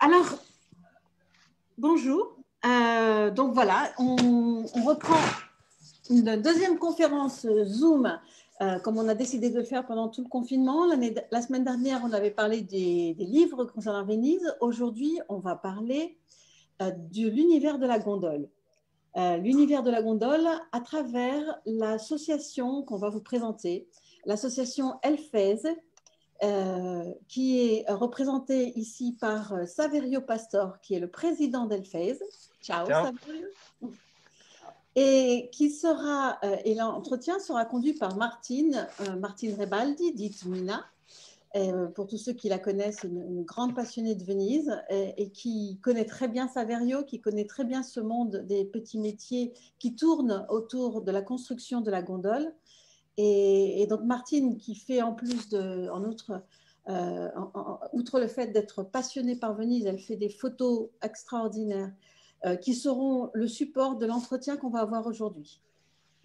Alors, bonjour. Donc voilà, on reprend une deuxième conférence Zoom, comme on a décidé de le faire pendant tout le confinement. La semaine dernière, on avait parlé des livres concernant Venise. Aujourd'hui, on va parler de l'univers de la gondole. L'univers de la gondole à travers l'association qu'on va vous présenter, l'association Elfez, qui est représenté ici par Saverio Pastor, qui est le président d'Elfez. Ciao, Saverio. Et l'entretien sera conduit par Martine Rebaldi, dite Mina. Pour tous ceux qui la connaissent, une grande passionnée de Venise et qui connaît très bien Saverio, qui connaît très bien ce monde des petits métiers qui tournent autour de la construction de la gondole. Et donc Martine, qui fait en plus outre le fait d'être passionnée par Venise, elle fait des photos extraordinaires qui seront le support de l'entretien qu'on va avoir aujourd'hui.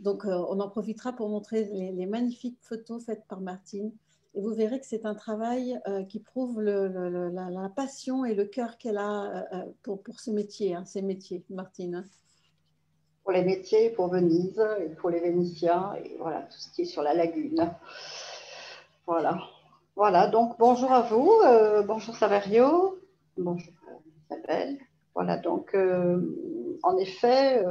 Donc on en profitera pour montrer les magnifiques photos faites par Martine. Et vous verrez que c'est un travail qui prouve la passion et le cœur qu'elle a pour ce métier, ces métiers, Martine. Pour les métiers, pour Venise, et pour les Vénitiens, et voilà, tout ce qui est sur la lagune. Voilà, donc bonjour à vous, bonjour Saverio, bonjour Isabelle. Voilà, donc en effet,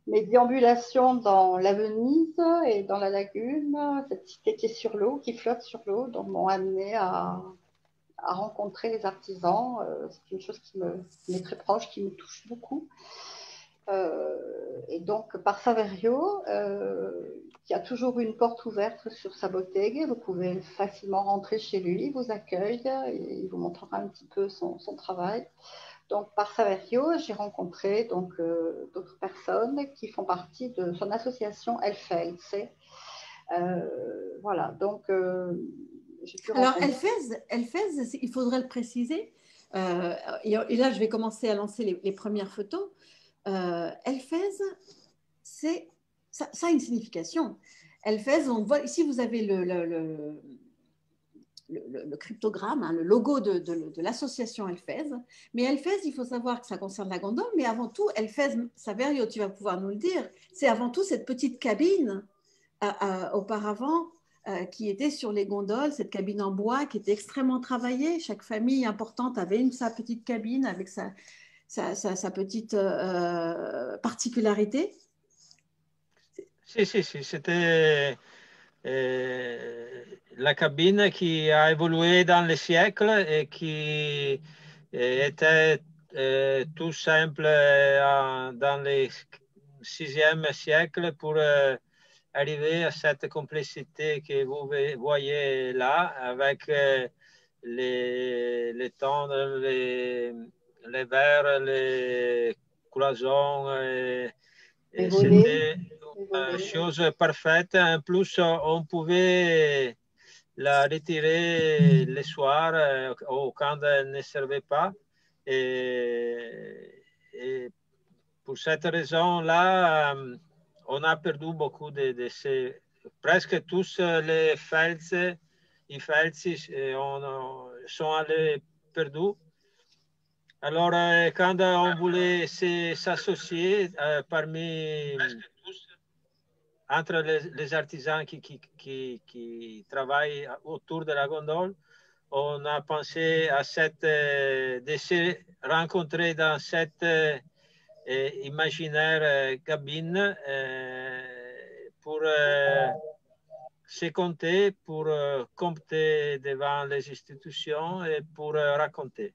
mes déambulations dans la Venise et dans la lagune, cette cité qui est sur l'eau, qui flotte sur l'eau, donc m'ont amené à rencontrer les artisans. C'est une chose qui m'est très proche, qui me touche beaucoup. Et donc, par Saverio, qui a toujours une porte ouverte sur sa bottega, vous pouvez facilement rentrer chez lui, il vous accueille, et il vous montrera un petit peu son travail. Donc, par Saverio, j'ai rencontré d'autres personnes qui font partie de son association Elfez. Voilà, donc alors Elfez, il faudrait le préciser, et là je vais commencer à lancer les premières photos. Elfez, ça a une signification. Elfez, on voit ici, vous avez le cryptogramme, hein, le logo de l'association Elfez. Mais Elfez, il faut savoir que ça concerne la gondole, mais avant tout, Elfez, Saverio, tu vas pouvoir nous le dire, c'est avant tout cette petite cabine auparavant qui était sur les gondoles, cette cabine en bois qui était extrêmement travaillée. Chaque famille importante avait sa petite cabine avec sa petite particularité. Si, c'était la cabine qui a évolué dans les siècles et qui était tout simple dans le 6e siècle pour arriver à cette complexité que vous voyez là avec les tendres, les verres, les cloisons. C'était une chose parfaite. En plus, on pouvait la retirer le soir ou quand elle ne servait pas. Et pour cette raison-là, on a perdu beaucoup de ces... Presque tous les Felsi sont allés perdus. Alors, quand on voulait s'associer entre les artisans qui travaillent autour de la gondole, on a pensé à de se rencontrer dans cette imaginaire cabine pour se compter, pour compter devant les institutions et pour raconter.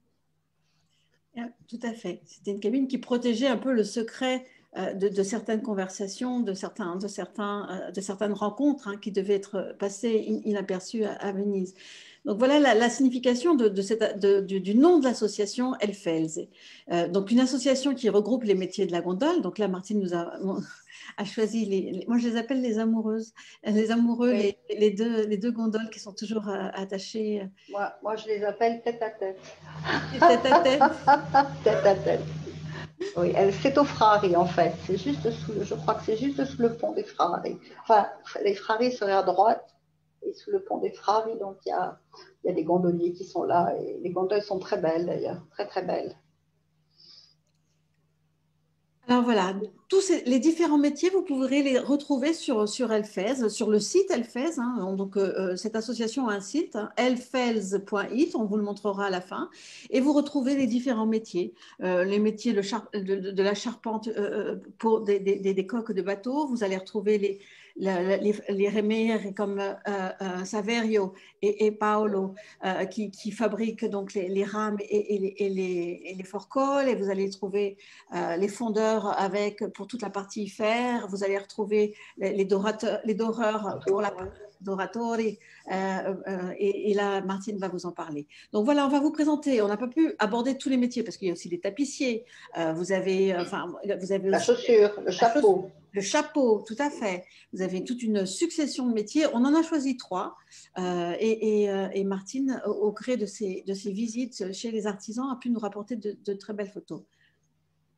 Tout à fait. C'était une cabine qui protégeait un peu le secret de certaines conversations, de certaines rencontres qui devaient être passées inaperçues à Venise. Donc voilà la signification du nom de l'association Elfez. Donc une association qui regroupe les métiers de la gondole. Donc là, Martine nous a choisi moi je les appelle les amoureuses, les amoureux, oui. les deux gondoles qui sont toujours attachées. Moi je les appelle tête à tête. Tête à tête. Tête à tête. Oui, c'est au Frari en fait. C'est juste je crois que c'est juste sous le pont des Frari. Enfin, les Frari seraient à droite et sous le pont des Fravi, donc il y a des gondoliers qui sont là, et les gondoles sont très belles d'ailleurs, très très belles. Alors voilà, les différents métiers, vous pourrez les retrouver sur Elfez, sur le site Elfez. Hein. Donc, cette association a un site, hein, elfez.it, on vous le montrera à la fin. Et vous retrouvez les différents métiers. Les métiers de la charpente pour des coques de bateaux. Vous allez retrouver les rémères comme Saverio et Paolo qui fabriquent donc les rames et les forcoles. Et vous allez trouver les fondeurs pour toute la partie fer. Vous allez retrouver les doreurs pour la doratori. Et là, Martine va vous en parler. Donc voilà, on va vous présenter. On n'a pas pu aborder tous les métiers parce qu'il y a aussi des tapissiers. Vous avez aussi la chaussure, le chapeau. Le chapeau, tout à fait. Vous avez toute une succession de métiers. On en a choisi 3. Et Martine, au gré de ses visites chez les artisans, a pu nous rapporter de très belles photos.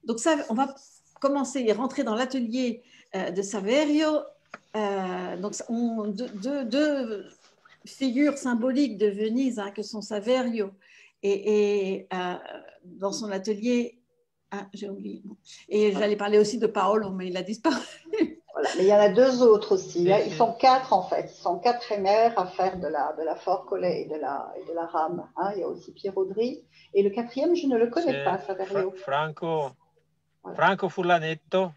Donc ça, on va commencer et rentrer dans l'atelier de Saverio. Donc deux figures symboliques de Venise, hein, que sont Saverio et dans son atelier. Ah, j'ai oublié. Et j'allais parler aussi de Paolo, mais il a disparu. Voilà. Mais il y en a 2 autres aussi. Ils sont 4 en fait. Ils sont 4 rémères à faire de la forcole et de la rame. Hein. Il y a aussi Pierre Audry. Et le 4e, je ne le connais pas, Saverio. Franco Furlanetto,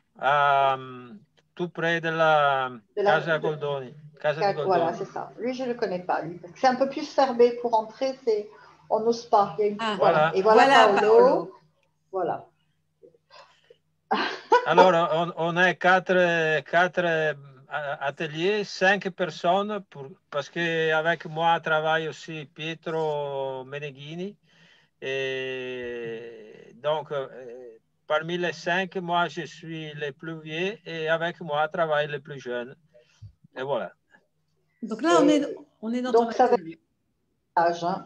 tout près de la Casa Goldoni. Voilà, c'est ça. Lui, je ne le connais pas. C'est un peu plus fermé pour entrer. On n'ose pas. Voilà. Et voilà Paolo. Voilà. Alors, on a 4 ateliers, 5 personnes, parce qu'avec moi travaille aussi Pietro Meneghini. Et donc, parmi les 5, moi, je suis le plus vieux et avec moi travaillent les plus jeunes. Et voilà. Donc là, on est dans ton atelier.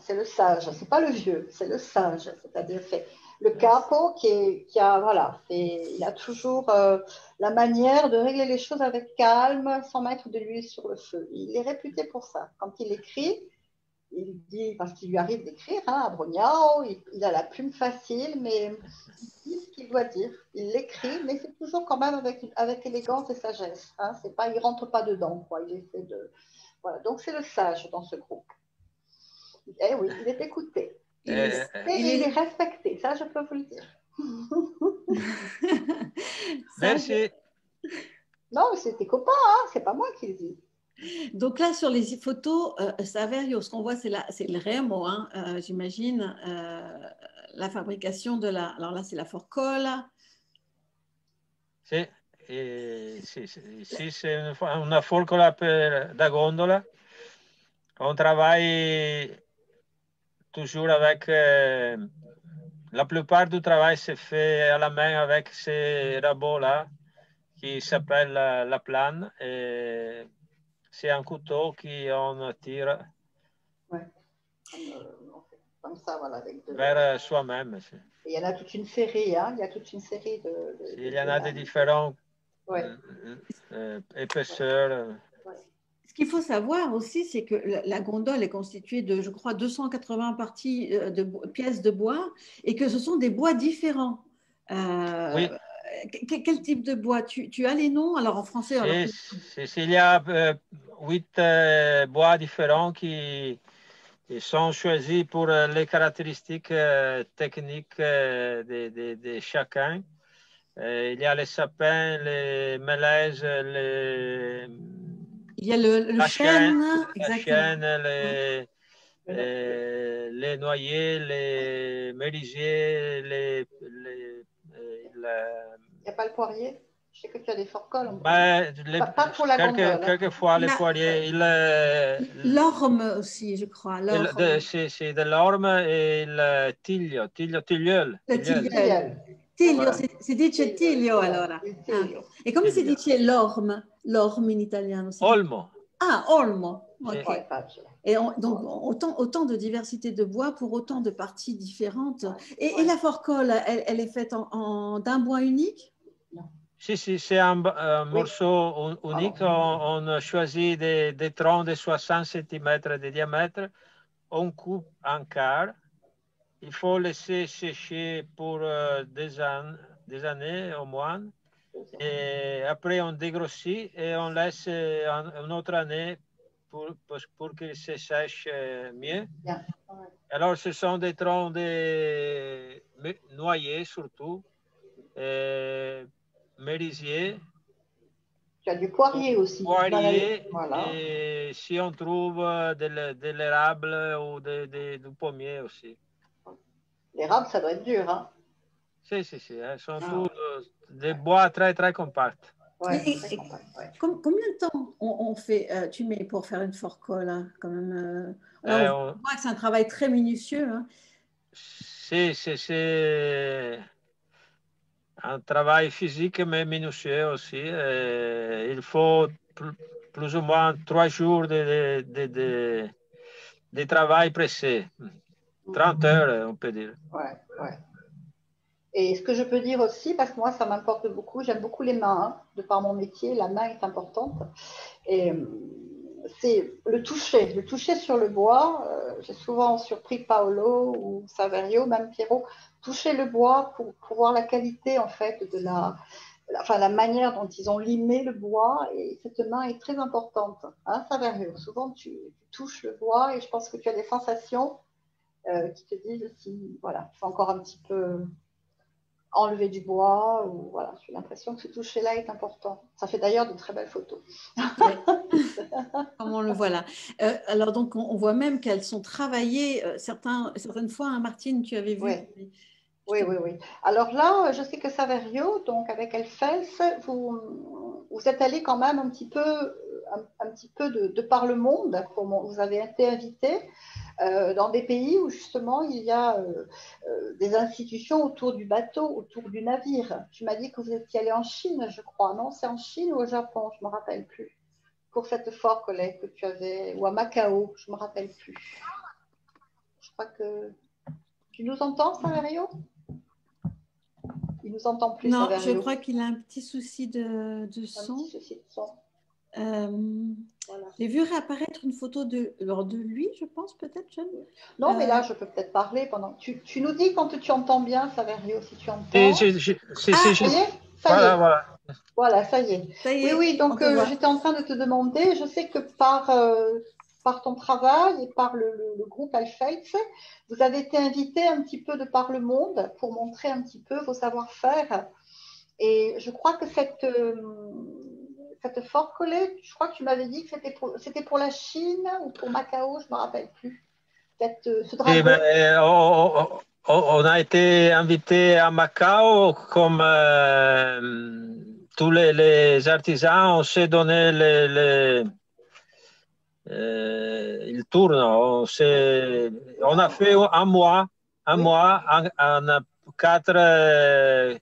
C'est le sage, c'est pas le vieux, c'est le sage. C'est-à-dire, c'est le capo il a toujours la manière de régler les choses avec calme, sans mettre de l'huile sur le feu. Il est réputé pour ça. Quand il écrit, il dit, parce qu'il lui arrive d'écrire, hein, à Brognao, il a la plume facile, mais il dit ce qu'il doit dire. Il l'écrit, mais c'est toujours quand même avec élégance et sagesse. Hein. Il rentre pas dedans, quoi. Il essaie de... Voilà. Donc c'est le sage dans ce groupe. Eh oui, il est écouté. Il est respecté, ça je peux vous le dire. Merci. Non, c'est tes copains, hein, c'est pas moi qui le dis. Donc là, sur les photos, Saverio, ce qu'on voit, c'est le remo, hein, j'imagine, la fabrication de la... Alors là, c'est la forcolle. Sì, c'est una forcola da gondola. On travaille toujours avec... la plupart du travail se fait à la main avec ces rabots-là qui s'appelle la plane. Et c'est un couteau qu'on tire comme ça, voilà, vers soi-même. Il y en a toute une série, hein? Il y a toute une série de il y en a de différentes épaisseurs. Ce qu'il faut savoir aussi, c'est que la gondole est constituée de, je crois, 280 parties de pièces de bois et que ce sont des bois différents. Oui. Quel type de bois? Tu as les noms? Alors en français. Il y a 8 bois différents qui sont choisis pour les caractéristiques techniques de chacun. Il y a les sapins, les mélèzes, il y a le chêne, les noyers, les merisiers, il n'y a pas le poirier? Je sais que tu as des forcoles. Pas pour la gondole. Quelquefois, les poiriers. L'orme aussi, je crois. C'est de l'orme et le tilleul. Tiglio, si dice tiglio allora. E come si dice l'orme in italiano? Olmo. Ah, olmo. Okay. Et donc, autant de diversité de bois pour autant de parties différentes. Et la forcolle, elle est faite d'un bois unique? Si, si, c'est un morceau unique. On choisit des troncs de 60 cm de diamètre. On coupe en quart. Il faut laisser sécher pour des années au moins. Et après, on dégrossit et on laisse une autre année pour qu'il se sèche mieux. Bien. Alors, ce sont des troncs de noyers surtout, merisier. Tu as du poirier aussi. Poirier, voilà. et si on trouve de l'érable ou du pommier aussi. L'érable, ça doit être dur, hein? Si, si, si. Elles sont tous des bois très, très compacts. Ouais, Et combien de temps on fait, tu mets pour faire une forcole, hein, quand même alors, on voit que c'est un travail très minutieux. Hein. C'est un travail physique mais minutieux aussi. Il faut plus ou moins 3 jours de travail pressé. 30 heures, on peut dire. Ouais, ouais. Et ce que je peux dire aussi, parce que moi, ça m'importe beaucoup, j'aime beaucoup les mains, hein, de par mon métier, la main est importante. Et c'est le toucher sur le bois. J'ai souvent surpris Paolo ou Saverio, même Piero, toucher le bois pour voir la qualité, en fait, de la manière dont ils ont limé le bois. Et cette main est très importante. Hein, Saverio, souvent, tu touches le bois et je pense que tu as des sensations qui te disent si, voilà, il faut encore un petit peu enlever du bois, ou voilà, j'ai l'impression que ce toucher-là est important. Ça fait d'ailleurs de très belles photos. Comme on le voit là. Alors donc on voit même qu'elles sont travaillées certaines fois, hein, Martine, tu avais vu. Oui. Alors là, je sais que Saverio, donc avec Elfels, vous êtes allé quand même un petit peu de par le monde. Vous avez été invité dans des pays où justement il y a des institutions autour du bateau, autour du navire. Tu m'as dit que vous étiez allé en Chine, je crois, non? C'est en Chine ou au Japon? Je ne me rappelle plus. Pour cette force que tu avais, ou à Macao, je ne me rappelle plus. Je crois que... Tu nous entends, Saverio? Il nous entend plus, non, Saverio. je crois qu'il a un petit souci de son. Un petit souci de son. Voilà. J'ai vu réapparaître une photo de lui, je pense, peut-être, Jeanne. Non, mais là, je peux peut-être parler pendant. Tu nous dis quand tu entends bien, Saverio, si tu entends. Ça y est, voilà. Voilà, ça y est. Ça y est, oui, donc j'étais en train de te demander, je sais que par ton travail et par le groupe Alfels, vous avez été invité un petit peu de par le monde pour montrer un petit peu vos savoir-faire. Et je crois que cette forte collée, je crois que tu m'avais dit que c'était pour la Chine ou pour Macao, je ne me rappelle plus. Ce drapeau. On a été invité à Macao comme tous les artisans, on s'est donné il tourne. On a fait un mois en 4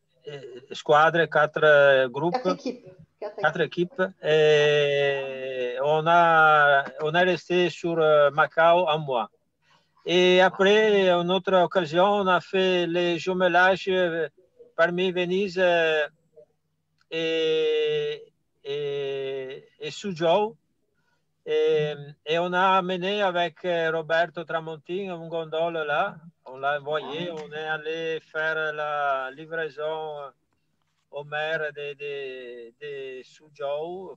squadres, 4 groupes, 4 équipes. Et on est resté sur Macao un mois. Et après, une autre occasion, on a fait les jumelages parmi Venise et Suzhou. Et on a amené avec Roberto Tramontin une gondole là. On l'a envoyé. On est allé faire la livraison au maire de Suzhou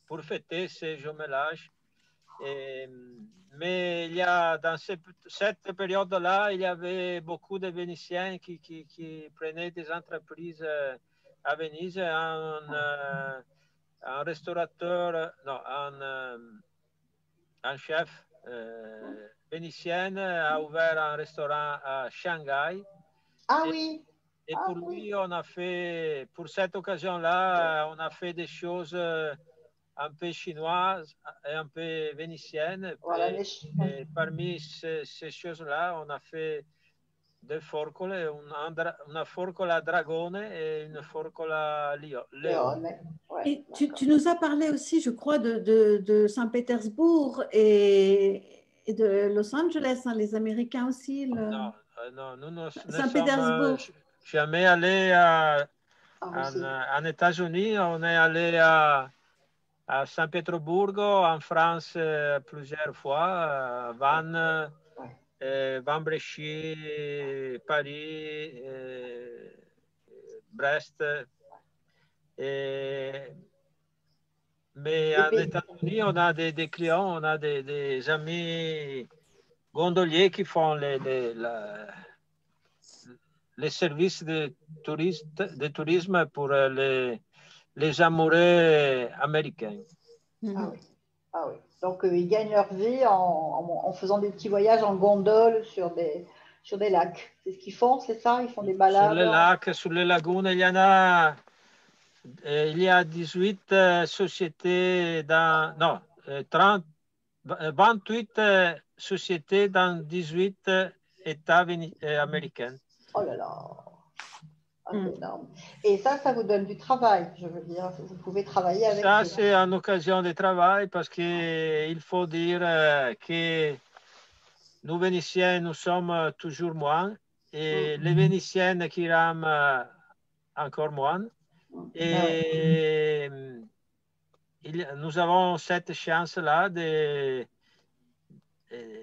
pour fêter ces jumelages. Mais il y a, dans cette période-là, il y avait beaucoup de Vénitiens qui prenaient des entreprises à Venise. Un restaurateur, non, un chef vénitien a ouvert un restaurant à Shanghai. Oui. Et pour lui, on a fait, pour cette occasion-là, on a fait des choses un peu chinoises et un peu vénitiennes. Voilà, et parmi ces choses-là, on a fait 2 forcole, una forcola dragone et une forcola leone. Ouais, et tu nous as parlé aussi, je crois, de Saint-Pétersbourg et de Los Angeles, hein, les Américains aussi. Non, nous Saint-Pétersbourg. jamais allé en États-Unis. On est allé à Saint-Pétersbourg, en France, plusieurs fois, Vannes, Bréchy, Paris, Brest. Mais en États-Unis, on a des clients, on a des amis gondoliers qui font les services de tourisme pour les amoureux américains. Ah oui. Ah oui. Donc, ils gagnent leur vie en faisant des petits voyages en gondole sur des lacs. C'est ce qu'ils font, c'est ça? Ils font des balades? Sur les lacs, sur les lagunes, il y a 18 sociétés non, 28 sociétés dans 18 États américains. Oh là là, c'est énorme. Et ça vous donne du travail, je veux dire. Vous pouvez travailler avec ça. C'est une occasion de travail parce qu'il faut dire que nous, Vénitiens, nous sommes toujours moins et les Vénitiennes qui rament encore moins. Et nous avons cette chance-là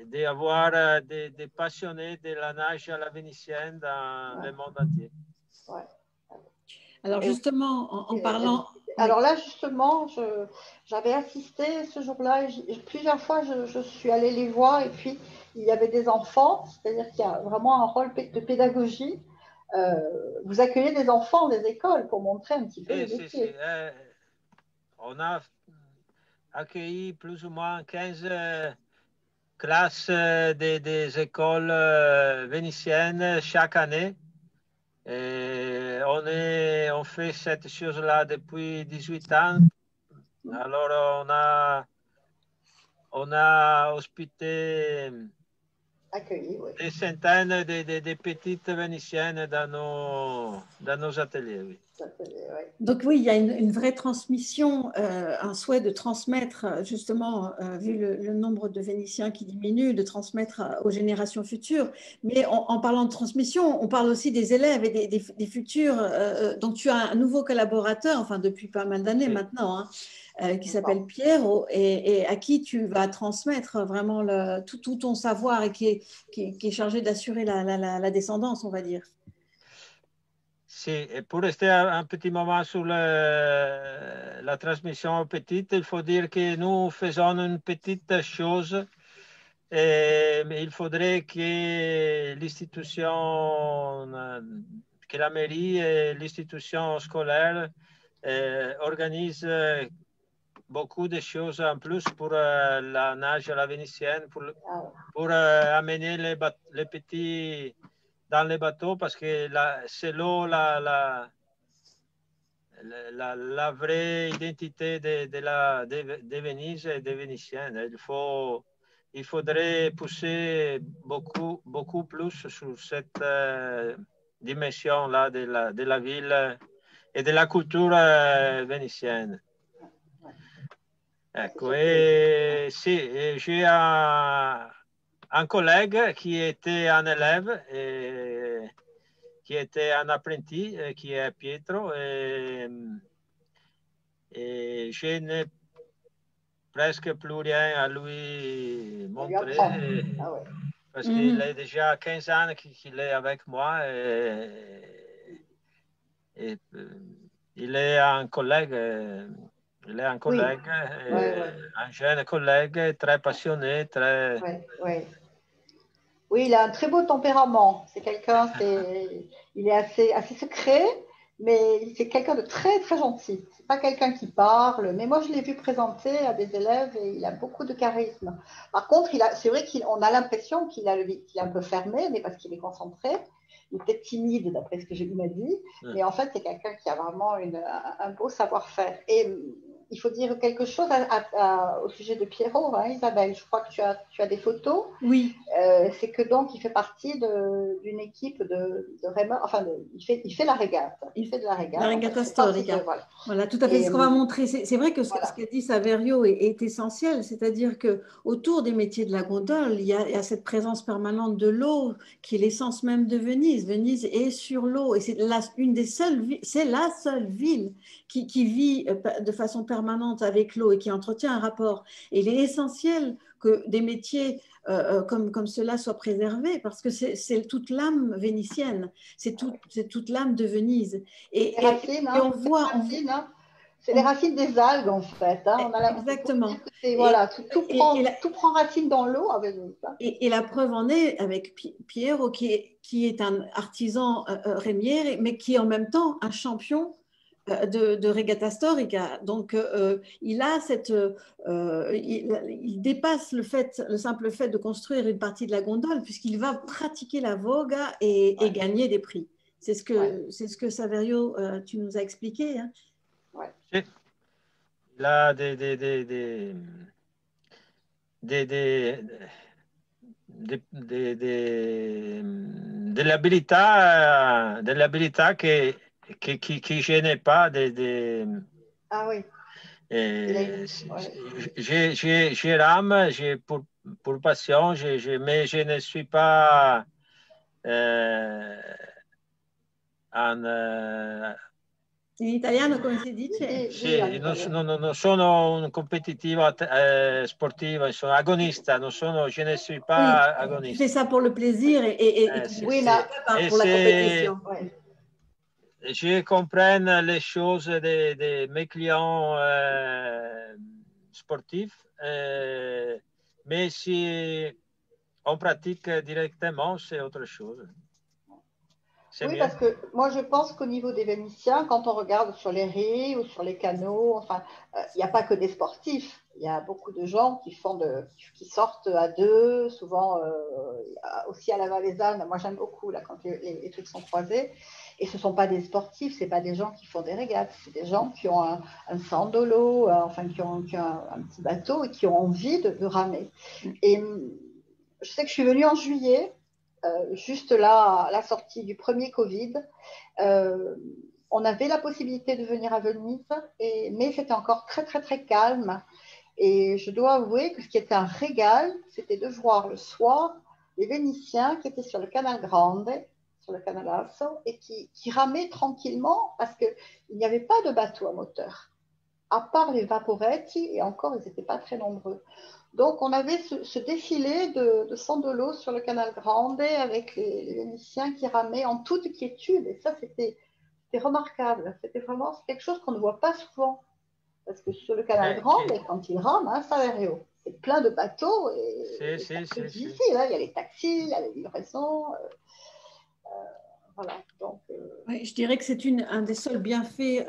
d'avoir des passionnés de la nage à la vénitienne dans le monde entier. Ouais. Alors justement, en parlant... Alors là, justement, j'avais assisté ce jour-là, plusieurs fois je suis allée les voir et puis il y avait des enfants, c'est-à-dire qu'il y a vraiment un rôle de pédagogie. Vous accueillez des enfants des écoles pour montrer un petit peu les métiers. On a accueilli plus ou moins 15 classes des écoles vénitiennes chaque année. Et on fait cette chose-là depuis 18 ans. Alors, on a hospité des centaines de petites vénitiennes dans nos ateliers. Oui. Donc oui, il y a une vraie transmission, un souhait de transmettre, justement, vu le nombre de Vénitiens qui diminue, de transmettre aux générations futures. Mais en parlant de transmission, on parle aussi des élèves et des futurs. Donc tu as un nouveau collaborateur, enfin depuis pas mal d'années maintenant, qui s'appelle Pierre et à qui tu vas transmettre vraiment tout ton savoir et qui est chargé d'assurer la descendance, on va dire. Si, pour rester un petit moment sur la transmission petite, il faut dire que nous faisons une petite chose, mais il faudrait que l'institution, que la mairie et l'institution scolaire organisent beaucoup de choses en plus pour la nage à la vénitienne, pour amener les petits dans les bateaux parce que c'est l'eau la vraie identité de Venise et des Vénitiens. Il faudrait pousser beaucoup plus sur cette dimension-là de la ville et de la culture vénitienne. Ecco, et sì, j'ai un collègue qui était un élève, qui était un apprenti, qui est Pietro, et je n'ai presque plus rien à lui montrer, parce qu'il est déjà 15 ans qu'il est avec moi, et il est un collègue. Il est un collègue, un jeune collègue, très passionné, très... Oui, il a un très beau tempérament. C'est quelqu'un, il est assez secret, mais c'est quelqu'un de très, très gentil. C'est pas quelqu'un qui parle, mais moi, je l'ai vu présenter à des élèves et il a beaucoup de charisme. Par contre, c'est vrai qu'on a l'impression qu'il est un peu fermé, mais parce qu'il est concentré. Il était timide, d'après ce que j'ai m'a dit. Mais en fait, c'est quelqu'un qui a vraiment un beau savoir-faire. Et il faut dire quelque chose au sujet de Pierrot, hein, Isabelle. Je crois que tu as des photos. Oui. C'est que donc il fait partie d'une équipe de Raymond. Enfin, il fait la régate. Il fait de la régate. La regata storica. Voilà, tout à fait. Ce qu'on va montrer, c'est vrai que ce qu'a dit Saverio est essentiel, c'est-à-dire que autour des métiers de la gondole, il y a cette présence permanente de l'eau qui est l'essence même de Venise. Venise est sur l'eau et c'est une des seules, c'est la seule ville qui vit de façon permanente avec l'eau et qui entretient un rapport. Et il est essentiel que des métiers comme cela soit préservé parce que c'est toute l'âme vénitienne, c'est toute l'âme de Venise. Et on voit. C'est les racines des algues en fait. Hein. Exactement. Voilà, tout prend racine dans l'eau avec ça. Et la preuve en est avec Piero qui est un artisan rémier, mais qui est en même temps un champion de Regata Storica. Donc, il a il dépasse le simple fait de construire une partie de la gondole, puisqu'il va pratiquer la voga et gagner des prix. C'est ce que Saverio, tu nous as expliqué. Hein. Ouais. Il a dell'abilità qui gêne pas. Ah oui. Je rame, pour passion, mais je ne suis pas in italiano come si dice? Sì, non sono un competitivo sportivo, sono agonista, je ne suis pas agoniste. Tu fais ça pour le plaisir et tu ne pas pour la compétition. Je comprends les choses de mes clients sportifs, mais si on pratique directement, c'est autre chose. Oui, parce que moi je pense qu'au niveau des Vénitiens, quand on regarde sur les raies ou sur les canaux, enfin, il n'y a pas que des sportifs. Il y a beaucoup de gens qui sortent à deux, souvent aussi à la Valaisanne. Moi j'aime beaucoup là quand les trucs sont croisés. Et ce ne sont pas des sportifs, ce n'est pas des gens qui font des régates, c'est des gens qui ont un sandolo, enfin qui ont un petit bateau et qui ont envie de ramer. Et je sais que je suis venue en juillet. Juste là, à la sortie du premier Covid, on avait la possibilité de venir à Venise, mais c'était encore très, très, très calme. Et je dois avouer que ce qui était un régal, c'était de voir le soir les Vénitiens qui étaient sur le canal Grande, sur le canal Asso, et qui ramaient tranquillement parce qu'il n'y avait pas de bateau à moteur, à part les vaporetti, et encore, ils n'étaient pas très nombreux. Donc, on avait ce défilé de sandolo sur le canal Grande avec les Vénitiens qui ramaient en toute quiétude. Et ça, c'était remarquable. C'était vraiment quelque chose qu'on ne voit pas souvent. Parce que sur le canal Grande, quand ils rament, hein, Saverio, c'est plein de bateaux. Et difficile. Hein. Il y a les taxis, il y a les livraisons. Voilà. Donc, oui, je dirais que c'est un des seuls bienfaits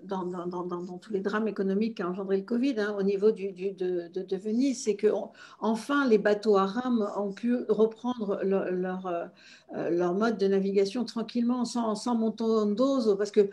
dans tous les drames économiques qu'a engendré le Covid, hein, au niveau de Venise, c'est que enfin les bateaux à rame ont pu reprendre leur mode de navigation tranquillement, sans montondoso, parce que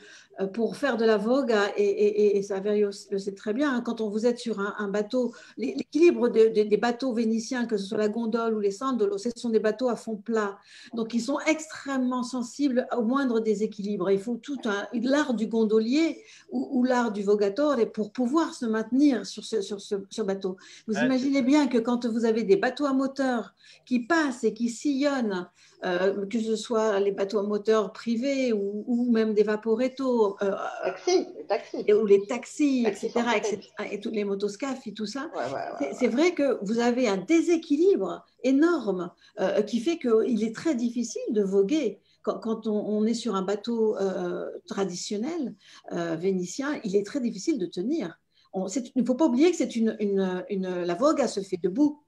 pour faire de la vogue, et Saverio le sait très bien, hein, quand vous êtes sur un bateau, l'équilibre des bateaux vénitiens, que ce soit la gondole ou les sandolos, ce sont des bateaux à fond plat. Donc, ils sont extrêmement sensibles au moindre déséquilibre. Il faut tout l'art du gondolier ou l'art du vogatore pour pouvoir se maintenir sur ce bateau. Vous imaginez bien que quand vous avez des bateaux à moteur qui passent et qui sillonnent, que ce soit les bateaux à moteur privés ou même des vaporetto, ou les taxis, etc., et tous les motoscafs et tout ça, c'est vrai que vous avez un déséquilibre énorme qui fait qu'il est très difficile de voguer. Quand on est sur un bateau traditionnel vénitien, il est très difficile de tenir. Il ne faut pas oublier que la vogue se fait debout.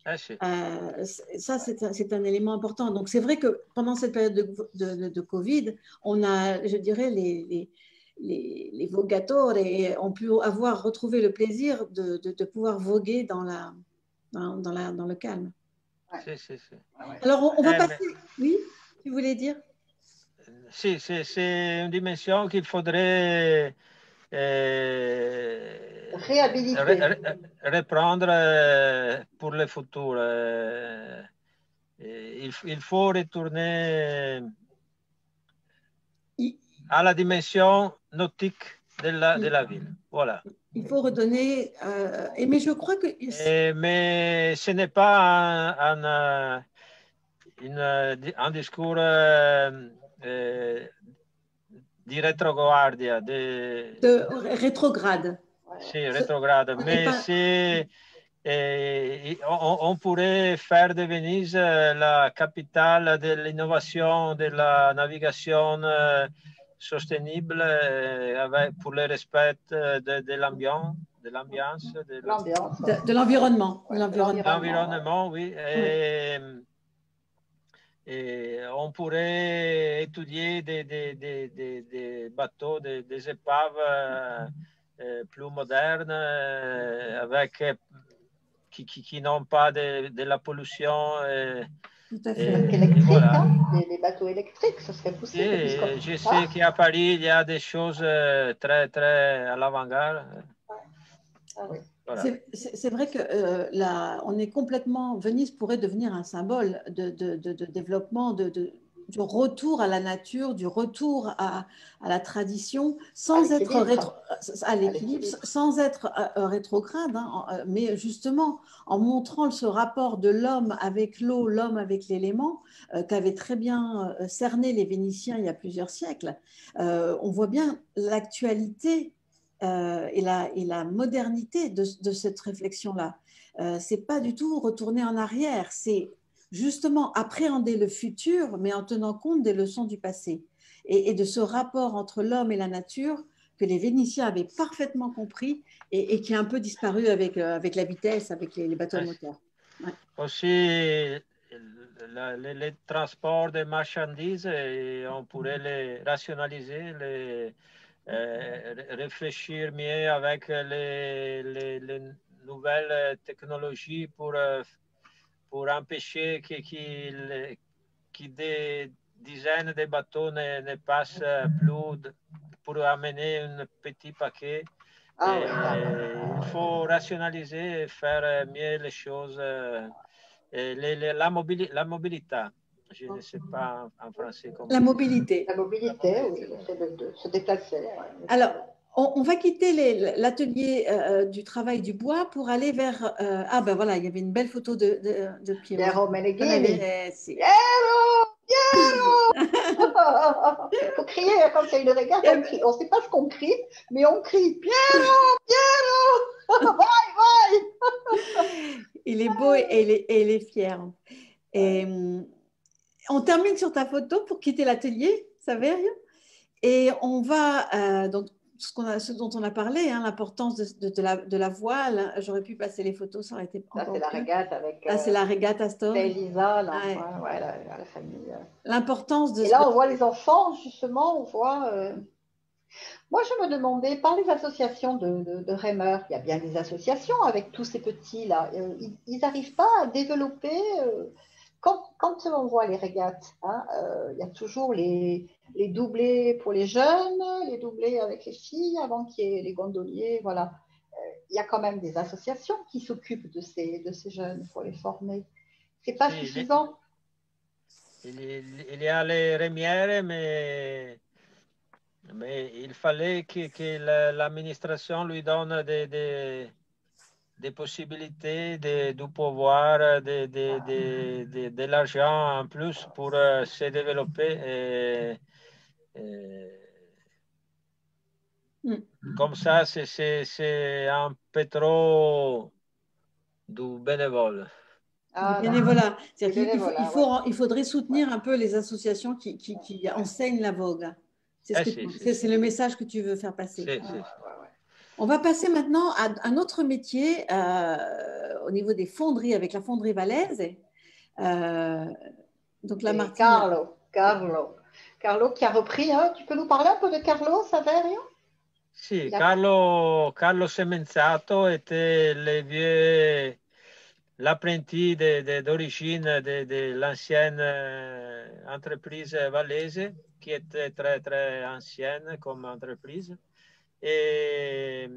Ça, c'est un élément important. Donc, c'est vrai que pendant cette période de Covid, on a, je dirais, les vogatores ont pu retrouvé le plaisir de pouvoir voguer dans le calme. Alors, on va passer. Oui, tu voulais dire? Sì, c'est une dimension qu'il faudrait reprendre pour le futur. Il faut retourner à la dimension nautique de la ville. Voilà. Il faut redonner. Mais je crois que. Mais ce n'est pas un discours di retroguardia. De rétrograde. Si, rétrograde. Mais on pourrait faire de Venise la capitale de l'innovation, de la navigation sostenible pour le respect de l'ambiance. De l'environnement. L'environnement, oui. Et on pourrait étudier des bateaux, des épaves plus modernes, avec, qui n'ont pas de la pollution. Tout à fait. Électrique, voilà. Les bateaux électriques, ce serait possible. Je sais qu'à Paris, il y a des choses très, très à l'avant-garde. Ah oui. Voilà. C'est vrai que on est complètement. Venise pourrait devenir un symbole de développement, du retour à la nature, du retour à la tradition, sans être à l'équilibre, sans être rétrograde, hein, mais justement en montrant ce rapport de l'homme avec l'eau, l'homme avec l'élément, qu'avaient très bien cerné les Vénitiens il y a plusieurs siècles. On voit bien l'actualité. Et la modernité de cette réflexion-là. C'est pas du tout retourner en arrière, c'est justement appréhender le futur, mais en tenant compte des leçons du passé et de ce rapport entre l'homme et la nature que les Vénitiens avaient parfaitement compris et qui a un peu disparu avec la vitesse, avec les bateaux moteurs. Ouais. Aussi, les transports de marchandises, on pourrait les rationaliser, réfléchir mieux avec les nouvelles technologies pour empêcher que des dizaines de bateaux ne passent plus pour amener un petit paquet. Il faut rationaliser et faire mieux les choses. La mobilité. Je ne sais pas en français comment. La mobilité. La mobilité, oui, c'est de se déplacer. Alors, on va quitter l'atelier du travail du bois pour aller vers. Ah ben voilà, il y avait une belle photo de Piero. Piero Meneghini. Piero! Il faut crier quand il y a une régate, on crie. On ne sait pas ce qu'on crie, mais on crie Piero! Piero! Vai! Il est beau et il est fier. Et on termine sur ta photo pour quitter l'atelier, Saverio. Et on va, donc, ce dont on a parlé, hein, l'importance de la voile. J'aurais pu passer les photos, ça aurait été encore c'est la régate avec. C'est la régate Astor. C'est Elisa, là, la famille. L'importance de. Et là, on voit les enfants, justement, on voit. Moi, je me demandais, par les associations de Rémeur, il y a bien des associations avec tous ces petits-là, ils n'arrivent pas à développer. Quand on voit les régates, hein, il y a toujours les doublés pour les jeunes, les doublés avec les filles, avant qu'il y ait les gondoliers, voilà. Il y a quand même des associations qui s'occupent de ces jeunes pour les former. C'est pas suffisant. Il y a les rémières, mais il fallait que l'administration lui donne des possibilités, du pouvoir, de l'argent en plus pour se développer. Comme ça, c'est un peu trop du bénévole. Du bénévolat. Il faudrait soutenir un peu les associations qui enseignent la vogue. C'est le message que tu veux faire passer. On va passer maintenant à un autre métier au niveau des fonderies, avec la fonderie Valaise. Donc la Martina. Carlo qui a repris. Hein. Tu peux nous parler un peu de Carlo Saverio? Si, Carlo Semenzato était l'apprenti d'origine de l'ancienne entreprise valaise, qui était très, très ancienne comme entreprise. Et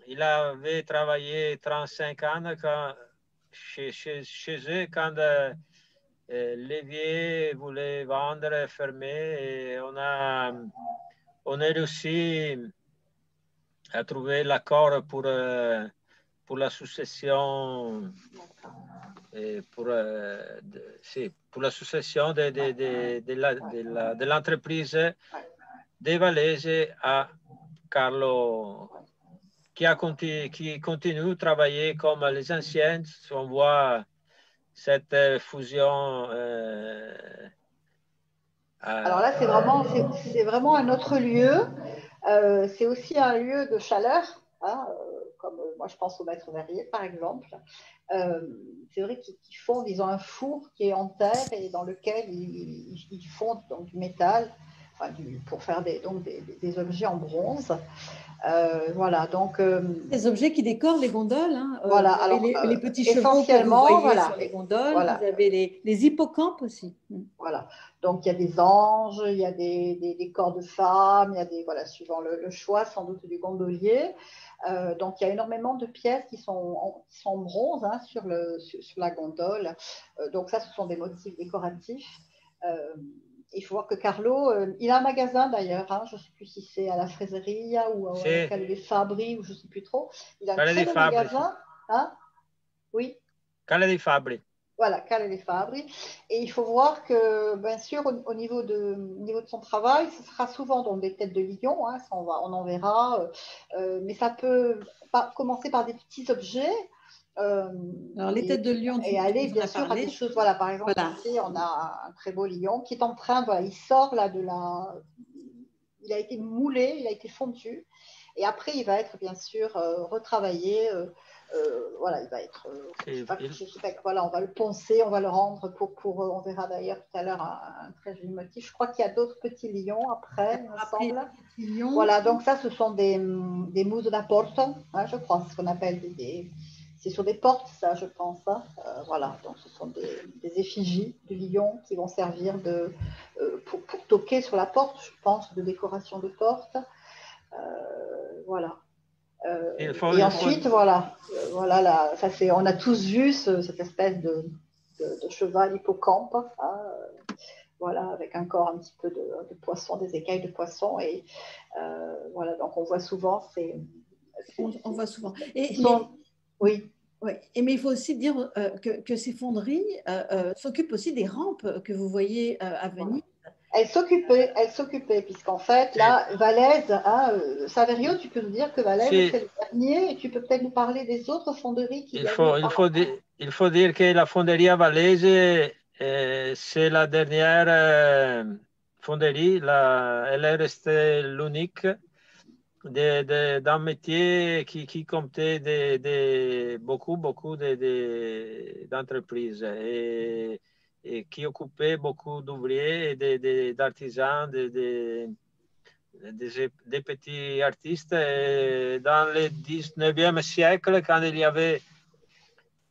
il avait travaillé 35 ans chez eux quand l'évier voulait vendre, fermer. Et on a réussi à trouver l'accord pour la succession. Pour la succession de l'entreprise des Valaises à Carlo, qui continue à travailler comme les anciens. On voit cette fusion. Alors là, c'est vraiment un autre lieu. C'est aussi un lieu de chaleur, hein, comme moi je pense au maître verrier par exemple. C'est vrai qu'ils font, ils ont un four qui est en terre et dans lequel ils font donc du métal, enfin, pour faire des objets en bronze. Voilà, donc. Des objets qui décorent les gondoles. Hein. Voilà, alors, les petits chevaux que vous essentiellement, voyez voilà, sur les gondoles, voilà. vous avez les hippocampes aussi. Voilà, donc il y a des anges, il y a des corps de femmes, il y a voilà, suivant le choix sans doute du gondolier. Donc il y a énormément de pièces qui sont en bronze, hein, sur la gondole. Donc ça, ce sont des motifs décoratifs. Il faut voir que Carlo, il a un magasin d'ailleurs, hein, je ne sais plus si c'est à la Freseria ou à la Calle dei Fabbri, ou je ne sais plus trop. Il a un très beau magasin. Hein, oui. Calle dei Fabbri. Voilà, Calle dei Fabbri. Et il faut voir que, bien sûr, au niveau de son travail, ce sera souvent dans des têtes de lion, hein, ça on en verra, mais ça peut commencer par des petits objets. Alors, les têtes de lion, et aller bien sûr à des choses. Voilà, par exemple, ici, on a un très beau lion qui est en train, voilà, il sort là il a été moulé, il a été fondu, et après, il va être bien sûr retravaillé. Voilà, il va être. Voilà, on va le poncer, on va le rendre on verra d'ailleurs tout à l'heure un très joli motif. Je crois qu'il y a d'autres petits lions après, il me semble. Voilà, donc ça, ce sont des muse da porta, hein, je crois, c'est ce qu'on appelle c'est sur des portes, ça, je pense. Hein. Voilà, donc ce sont des effigies de lions qui vont servir pour toquer sur la porte, je pense, de décoration de porte. Voilà. Et ensuite, voilà, ça on a tous vu cette espèce de cheval hippocampe, hein, voilà, avec un corps un petit peu de poisson, des écailles de poisson, et voilà, donc on voit souvent on voit souvent. Oui. Oui, mais il faut aussi dire que ces fonderies s'occupent aussi des rampes que vous voyez à Venise. Elle s'occupait, puisqu'en fait, là, Valaise, hein, Saverio, tu peux nous dire que Valaise, c'est le dernier, et tu peux peut-être nous parler des autres fonderies qu'il y a. Il faut dire que la fonderia Valaise, c'est la dernière fonderie, elle est restée l'unique d'un métier qui comptait beaucoup d'entreprises et qui occupait beaucoup d'ouvriers et d'artisans, des petits artistes. Et dans le 19e siècle, quand il y avait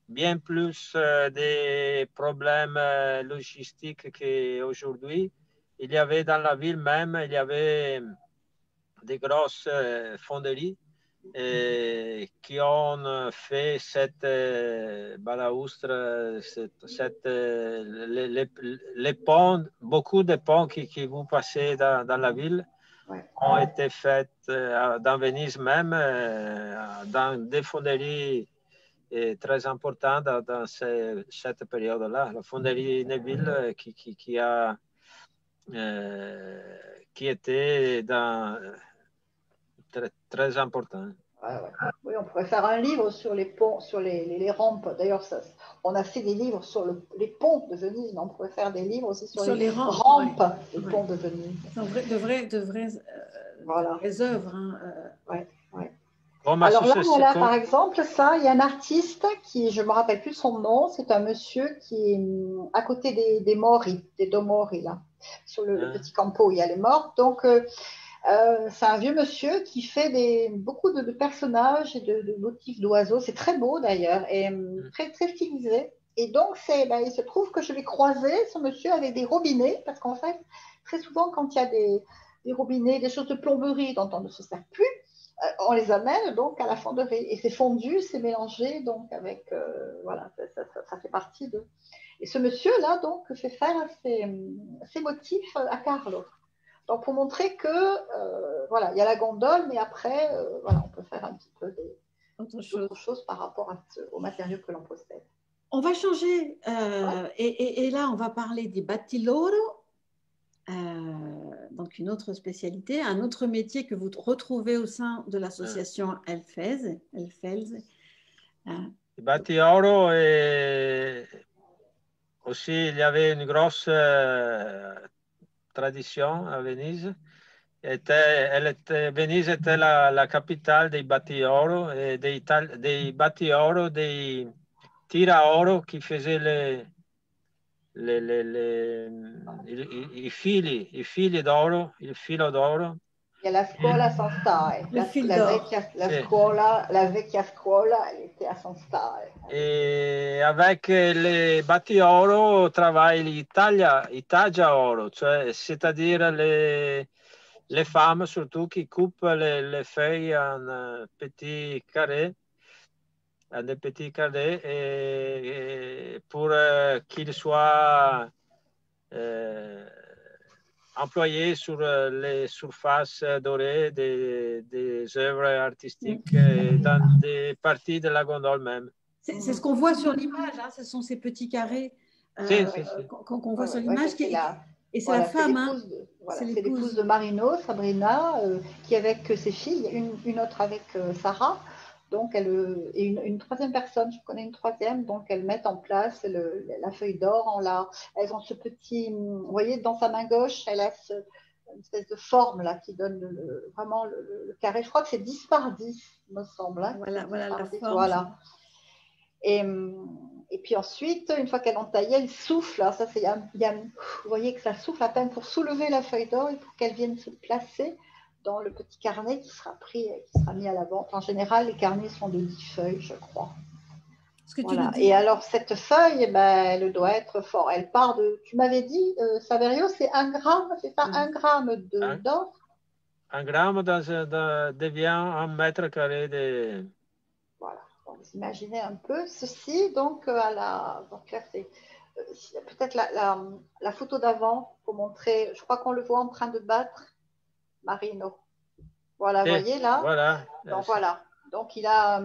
bien plus de problèmes logistiques qu'aujourd'hui, il y avait dans la ville même, il y avait des grosses fonderies qui ont fait cette balaustre, les ponts, beaucoup de ponts qui vous passez dans la ville ont été faits dans Venise même, dans des fonderies très importantes dans cette période-là. La fonderie Neville qui était très important. Oui, on pourrait faire un livre sur les ponts, sur les rampes. D'ailleurs, on a fait des livres sur les ponts de Venise, mais on pourrait faire des livres aussi sur les rampes des ponts de Venise. De vraies œuvres. Hein, Alors là, par exemple, il y a un artiste qui, je ne me rappelle plus son nom, c'est un monsieur qui est à côté des Mori, des Domori, là, sur le petit campo où il y a les morts. Donc, c'est un vieux monsieur qui fait beaucoup de personnages et de motifs d'oiseaux. C'est très beau d'ailleurs et très, très stylisé. Et donc, il se trouve que je l'ai croisé, ce monsieur, avec des robinets, parce qu'en fait, très souvent, quand il y a des robinets, des choses de plomberie dont on ne se sert plus, on les amène donc à la fonderie. Et c'est fondu, c'est mélangé, donc avec, voilà, ça fait partie de... Et ce monsieur-là, donc, fait faire ses motifs à Carlo. Donc, pour montrer que, voilà, il y a la gondole, mais après, voilà, on peut faire un petit peu d'autres choses par rapport aux matériaux que l'on possède. On va changer, et là, on va parler des battiloro, donc une autre spécialité, un autre métier que vous retrouvez au sein de l'association Elfels. I batti oro, et aussi il y avait une grosse tradition à Venise. Venise était la capitale des batti oro et des batti oro, des tira oro qui faisaient i fili d'oro, il filo d'oro. Il y a la scuola San Stae, Le fil d'or. la vecchia scuola, elle était à San Stae. Et avec les batti oro travaille il taglia oro, cioè, c'est-à-dire les femmes surtout qui coupent les feuilles en petits carrés, et pour qu'ils soient employés sur les surfaces dorées des œuvres artistiques dans des parties de la gondole même. C'est ce qu'on voit sur l'image, hein, ce sont ces petits carrés qu'on voit sur l'image. Et c'est la femme. C'est l'épouse de Marino, Sabrina, qui avec ses filles, une autre avec Sarah, donc et une troisième personne, je connais une troisième, donc elles mettent en place la feuille d'or. Elles ont ce petit, vous voyez, dans sa main gauche, elle a une espèce de forme là qui donne vraiment le carré. Je crois que c'est 10 par 10, me semble. Hein, voilà la 10, forme. Voilà. Et puis ensuite, une fois qu'elles ont taillé, elles soufflent. Alors ça, vous voyez que ça souffle à peine pour soulever la feuille d'or et pour qu'elle vienne se placer dans le petit carnet qui sera mis à la vente. En général, les carnets sont de 10 feuilles, je crois. Voilà. Et alors, cette feuille, elle doit être forte. Elle part de, tu m'avais dit, Saverio, c'est 1 gramme, c'est ça, 1 gramme d'or. 1 gramme devient 1 mètre carré de... Voilà. Donc, vous imaginez un peu ceci. Donc, donc là, c'est peut-être la photo d'avant pour montrer. Je crois qu'on le voit en train de battre Marino. Voilà, vous voyez là. Voilà. Donc voilà. Donc il a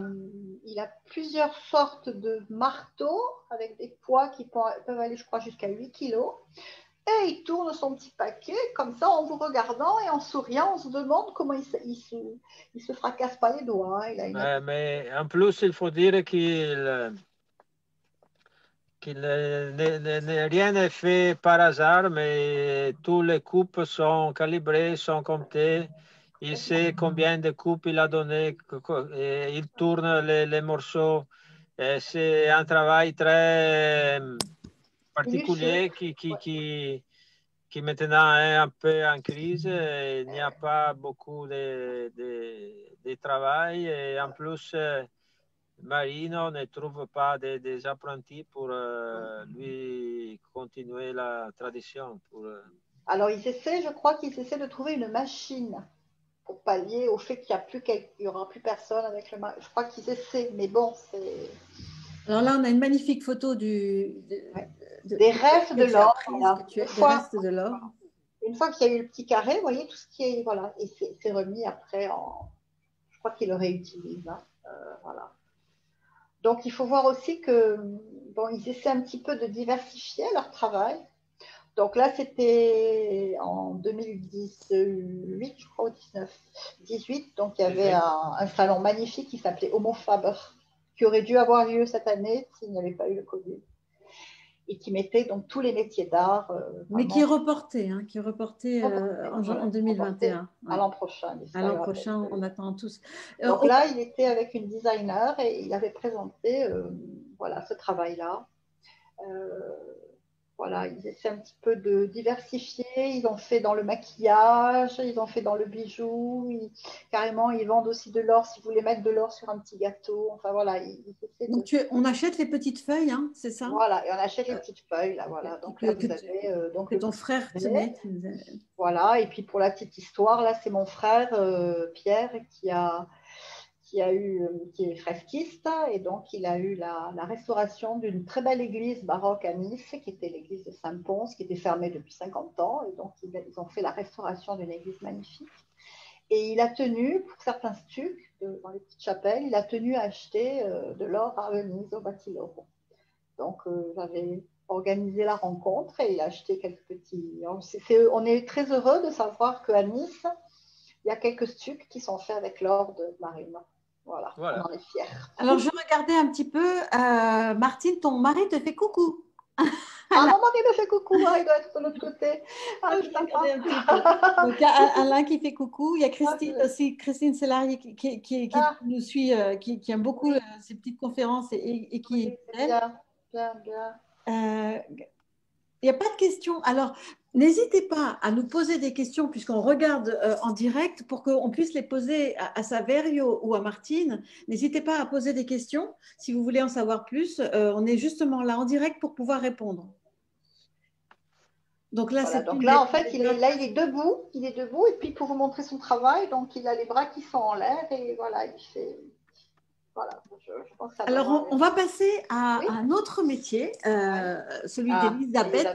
plusieurs sortes de marteaux avec des poids qui peuvent aller, je crois, jusqu'à 8 kilos. Et il tourne son petit paquet comme ça en vous regardant et en souriant. On se demande comment il se fracasse pas les doigts. Mais en plus, il faut dire qu'il rien n'est fait par hasard, mais toutes les coupes sont calibrées, sont comptées. Il sait combien de coupes il a donné, il tourne les morceaux. C'est un travail très particulier qui maintenant est un peu en crise. Il n'y a pas beaucoup de travail et en plus, Marino ne trouve pas des apprentis pour lui continuer la tradition. Alors, je crois qu'ils essaient de trouver une machine pour pallier au fait qu'il n'y aura plus personne avec le Je crois qu'ils essaient, mais bon, c'est... Alors là, on a une magnifique photo des restes de l'or. Des restes de l'or. Une fois qu'il y a eu le petit carré, vous voyez, tout ce qui est... Voilà, et c'est remis après Je crois qu'ils le réutilisent. Hein, voilà. Donc, il faut voir aussi que, bon, ils essaient un petit peu de diversifier leur travail. Donc là, c'était en 2018, je crois, ou 18. Donc, il y avait un salon magnifique qui s'appelait Homo Faber, qui aurait dû avoir lieu cette année s'il n'y avait pas eu le Covid. Et qui mettait donc tous les métiers d'art. Mais qui est reporté, hein, en 2021. À l'an prochain. À l'an prochain, on attend tous. Donc là, il était avec une designer et il avait présenté voilà, ce travail-là. voilà, ils essaient un petit peu de diversifier. Ils ont fait dans le maquillage, ils ont fait dans le bijou. Carrément, ils vendent aussi de l'or si vous voulez mettre de l'or sur un petit gâteau. Enfin voilà, ils essaient de... Donc, on achète les petites feuilles, hein, c'est ça? Voilà, et on achète les petites feuilles, là, voilà. Donc là, vous avez donc que le ton frère tenait. Voilà, et puis pour la petite histoire, là, c'est mon frère Pierre qui est fresquiste, et donc il a eu la restauration d'une très belle église baroque à Nice, qui était l'église de Saint-Pons, qui était fermée depuis 50 ans, et donc ils ont fait la restauration d'une église magnifique. Et il a tenu, pour certains stucs, dans les petites chapelles, il a tenu à acheter de l'or à Venise, au Battiloro. Donc j'avais organisé la rencontre et il a acheté quelques petits... On est très heureux de savoir qu'à Nice, il y a quelques stucs qui sont faits avec l'or de Marine. Voilà, on en est fiers. Alors, je regardais un petit peu. Martine, ton mari te fait coucou. Ah, mon mari me fait coucou, il doit être de l'autre côté. Ah, je regardais un petit peu. Donc, il y a Alain qui fait coucou. Il y a Christine aussi, Christine Sellari qui nous suit, qui aime beaucoup ces petites conférences et qui est bien, bien, bien. Il n'y a pas de questions. Alors, n'hésitez pas à nous poser des questions puisqu'on regarde en direct pour qu'on puisse les poser à Saverio ou à Martine. N'hésitez pas à poser des questions si vous voulez en savoir plus. On est justement là en direct pour pouvoir répondre. Donc là, voilà, donc là en fait, il est debout, et puis pour vous montrer son travail, donc il a les bras qui sont en l'air et voilà, il fait. Voilà, je pense que ça alors, on va passer à un autre métier, celui d'Elisabeth.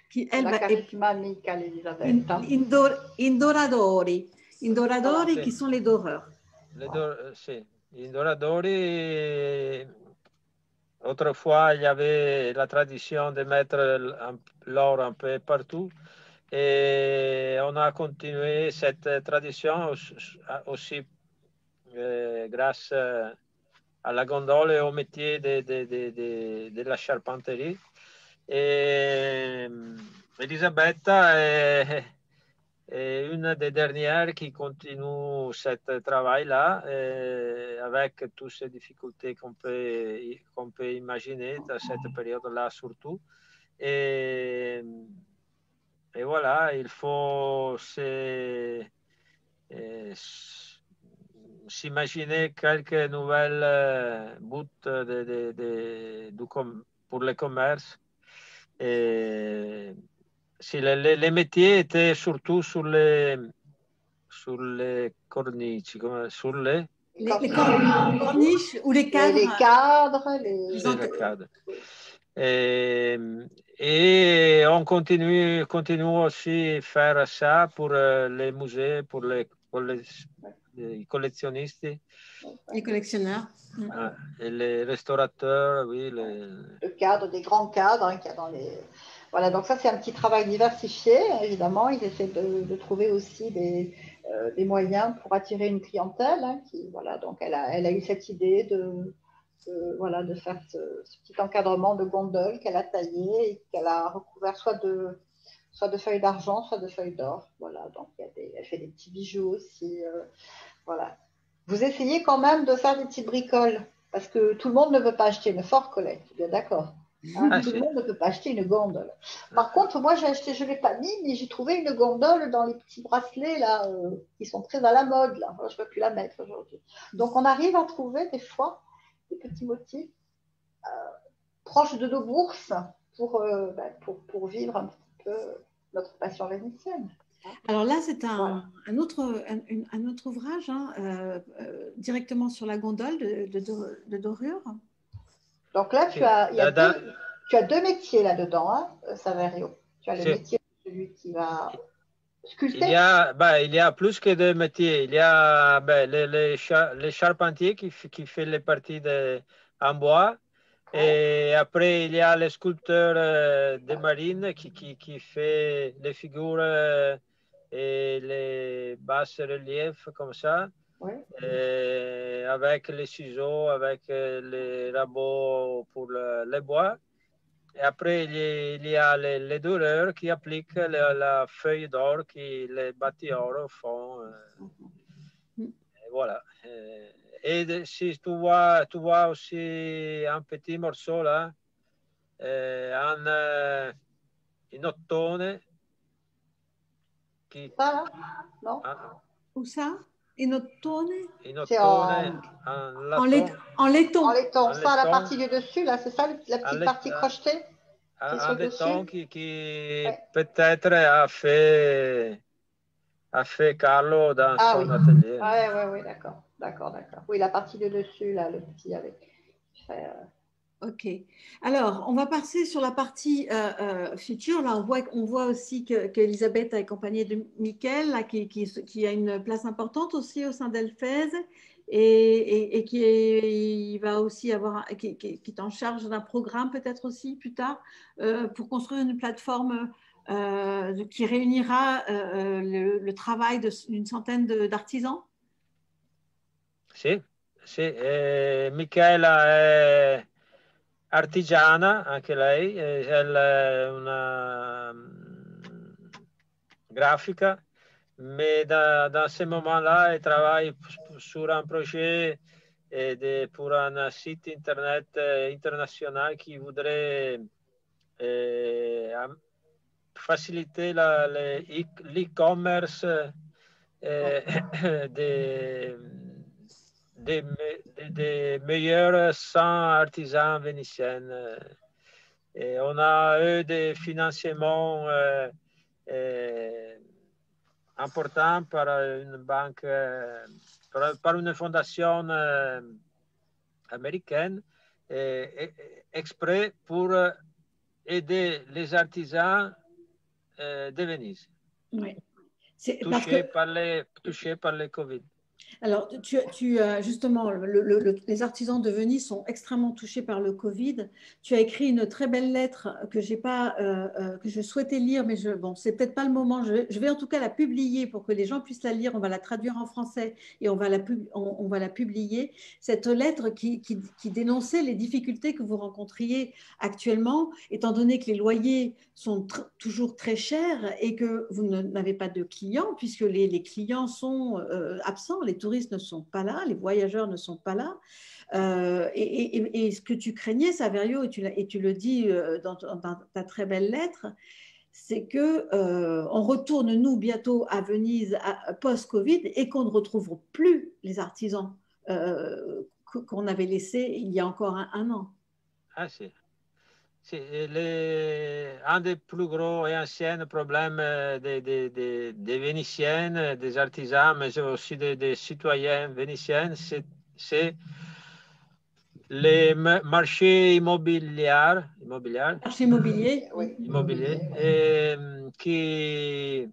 Qui, elle, la carissima amica l'Elisabetta. Indoradori, qui sont les doreurs. Sì, i doradori. Autrefois, il y avait la tradition de mettre l'or un peu partout et on a continué cette tradition aussi grâce à la gondole et au métier de la charpenterie. Et Elisabetta est une des dernières qui continue ce travail-là avec toutes ces difficultés qu'on peut imaginer dans cette période-là surtout. Et voilà, il faut s'imaginer quelques nouvelles bouts pour le commerce. Et si les métiers étaient surtout sur les cornici, sur les corniches ou les cadres. Les cadres. Les cadres. Et on continue aussi à faire ça pour les musées, pour les collectionnistes. Les collectionneurs. Et les restaurateurs, oui. Le cadre, des grands cadres qu'il y a dans les... Voilà, donc ça c'est un petit travail diversifié, évidemment. Ils essaient de trouver aussi des moyens pour attirer une clientèle. Voilà, donc elle a eu cette idée de faire ce petit encadrement de gondole qu'elle a taillé et qu'elle a recouvert soit de feuilles d'argent, soit de feuilles d'or. Voilà, donc elle fait des petits bijoux aussi. Voilà. Vous essayez quand même de faire des petites bricoles parce que tout le monde ne veut pas acheter une forcolette, bien d'accord. Tout le monde ne peut pas acheter une gondole. Par contre, moi, j'ai acheté, je ne l'ai pas mis, mais j'ai trouvé une gondole dans les petits bracelets là, qui sont très à la mode. Là. Je ne peux plus la mettre aujourd'hui. Donc, on arrive à trouver des fois des petits motifs proches de nos bourses pour vivre un petit peu notre passion vénitienne. Alors là, c'est un autre ouvrage directement sur la gondole de dorure. Donc là, tu as deux métiers là-dedans, hein, Saverio. Tu as le métier de celui qui va sculpter. Il y a plus que deux métiers. Il y a les charpentiers qui font les parties en bois. Et après, il y a les sculpteurs de marine qui fait les figures et les basses reliefs comme ça. Oui. Avec les ciseaux, avec les rabots pour les bois. Et après, il y a les doreurs qui appliquent la feuille d'or que les bâtilleurs font. Et voilà. Et si tu vois aussi un petit morceau là, in ottone. Ça, là? Non? Où ça? In ottone? In C'est ottone, En laiton. en laiton. En Ça, la laiton. partie du dessus, là, c'est ça, la petite partie crochetée qui est sur Un le dessus? laiton qui peut-être a fait Carlo dans son atelier. Oui, d'accord. Oui, la partie de dessus, là, le petit avec. Ok. Alors, on va passer sur la partie future. Là, on voit aussi qu'Elisabeth est accompagnée de Mickaël, là, qui a une place importante aussi au sein d'Elphèse et qui va aussi avoir, qui est en charge d'un programme peut-être aussi plus tard pour construire une plateforme qui réunira le travail d'une centaine d'artisans. Sì, Michela è artigiana, anche lei, è una graphique, mais dans ce moment-là, elle travaille sur un projet pour un site internet international qui voudrait faciliter l'e-commerce des meilleurs 100 artisans vénitiennes. Et on a eu des financements importants par une banque, par une fondation américaine, exprès pour aider les artisans de Venise, Oui. touchés par le Covid. Alors, justement, les artisans de Venise sont extrêmement touchés par le Covid. Tu as écrit une très belle lettre que que je souhaitais lire, mais bon, c'est peut-être pas le moment. Je vais en tout cas la publier pour que les gens puissent la lire. On va la traduire en français et on va la publier. Cette lettre qui dénonçait les difficultés que vous rencontriez actuellement, étant donné que les loyers sont toujours très chers et que vous n'avez pas de clients, puisque les clients sont absents, les touristes ne sont pas là, les voyageurs ne sont pas là. Et ce que tu craignais, Saverio, et tu le dis dans ta très belle lettre, c'est qu'on retourne, nous, bientôt à Venise post-Covid et qu'on ne retrouve plus les artisans qu'on avait laissés il y a encore un an. Ah, si. Un des plus gros et anciens problèmes des Vénitiennes, des artisans, mais aussi des citoyens vénitiens, c'est les marchés immobiliers, qui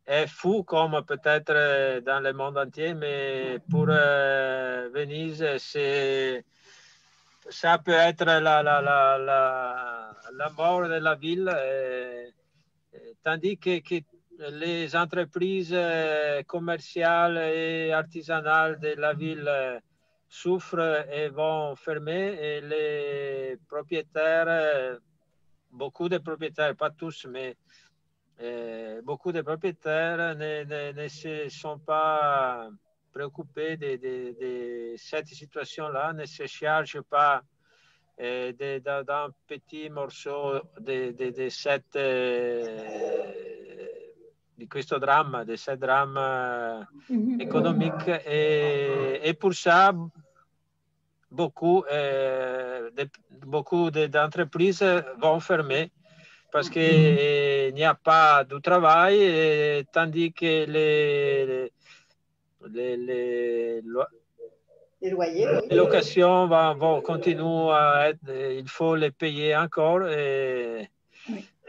est fou comme peut-être dans le monde entier, mais pour Venise, ça peut être la mort de la ville, tandis que les entreprises commerciales et artisanales de la ville souffrent et vont fermer, et les propriétaires, beaucoup de propriétaires, pas tous, mais beaucoup de propriétaires ne se sont pas préoccupés de cette situation-là, ne se chargent pas d'un petit morceau de questo dramma, de ce drame économique. Et pour ça, beaucoup d'entreprises vont fermer parce qu'il n'y a pas de travail, tandis que les loyers, les locations vont continuer à être, il faut les payer encore. Et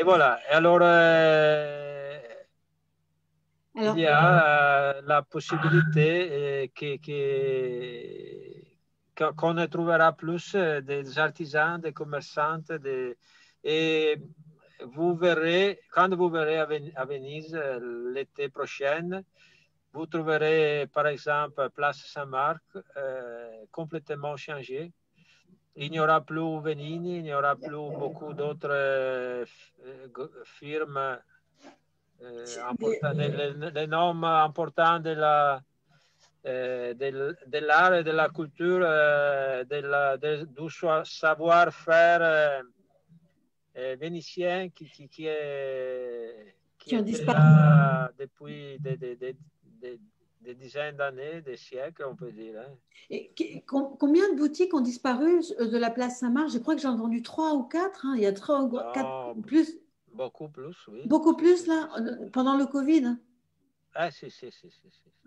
voilà. Et alors, il y a la possibilité qu'on ne trouvera plus des artisans, des commerçants, et vous verrez, quand vous verrez à Venise l'été prochain, vous trouverez par exemple Place Saint-Marc complètement changée. Il n'y aura plus Venini, il n'y aura plus beaucoup d'autres firmes importantes, les noms importants de l'art et de la culture, du savoir-faire vénitiens qui ont étaient disparu. là depuis des dizaines d'années, des siècles, on peut dire. Hein. Et combien de boutiques ont disparu de la place Saint-Marc? Je crois que j'ai entendu 3 ou 4. Hein. Il y a 3 ou 4 plus. Beaucoup plus, oui. Beaucoup plus, là, pendant le Covid. Ah, si.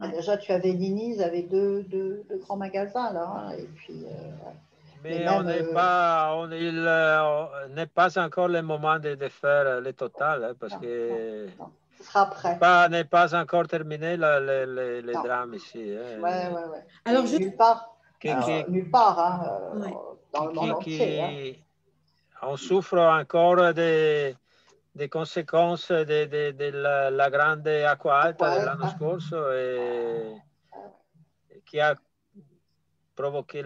Ah, déjà, tu avais Nini's avec deux grands magasins, là. Hein, et puis, mais on n'est pas encore le moment de faire le total, hein, parce que non. Ce sera après. N'est pas encore terminé les drames ici. Hein. Ouais. Alors, nulle part. Nulle part, hein, dans le monde entier. Hein. On souffre encore des conséquences de la grande acqua alta dell'anno scorso et qui a provoqué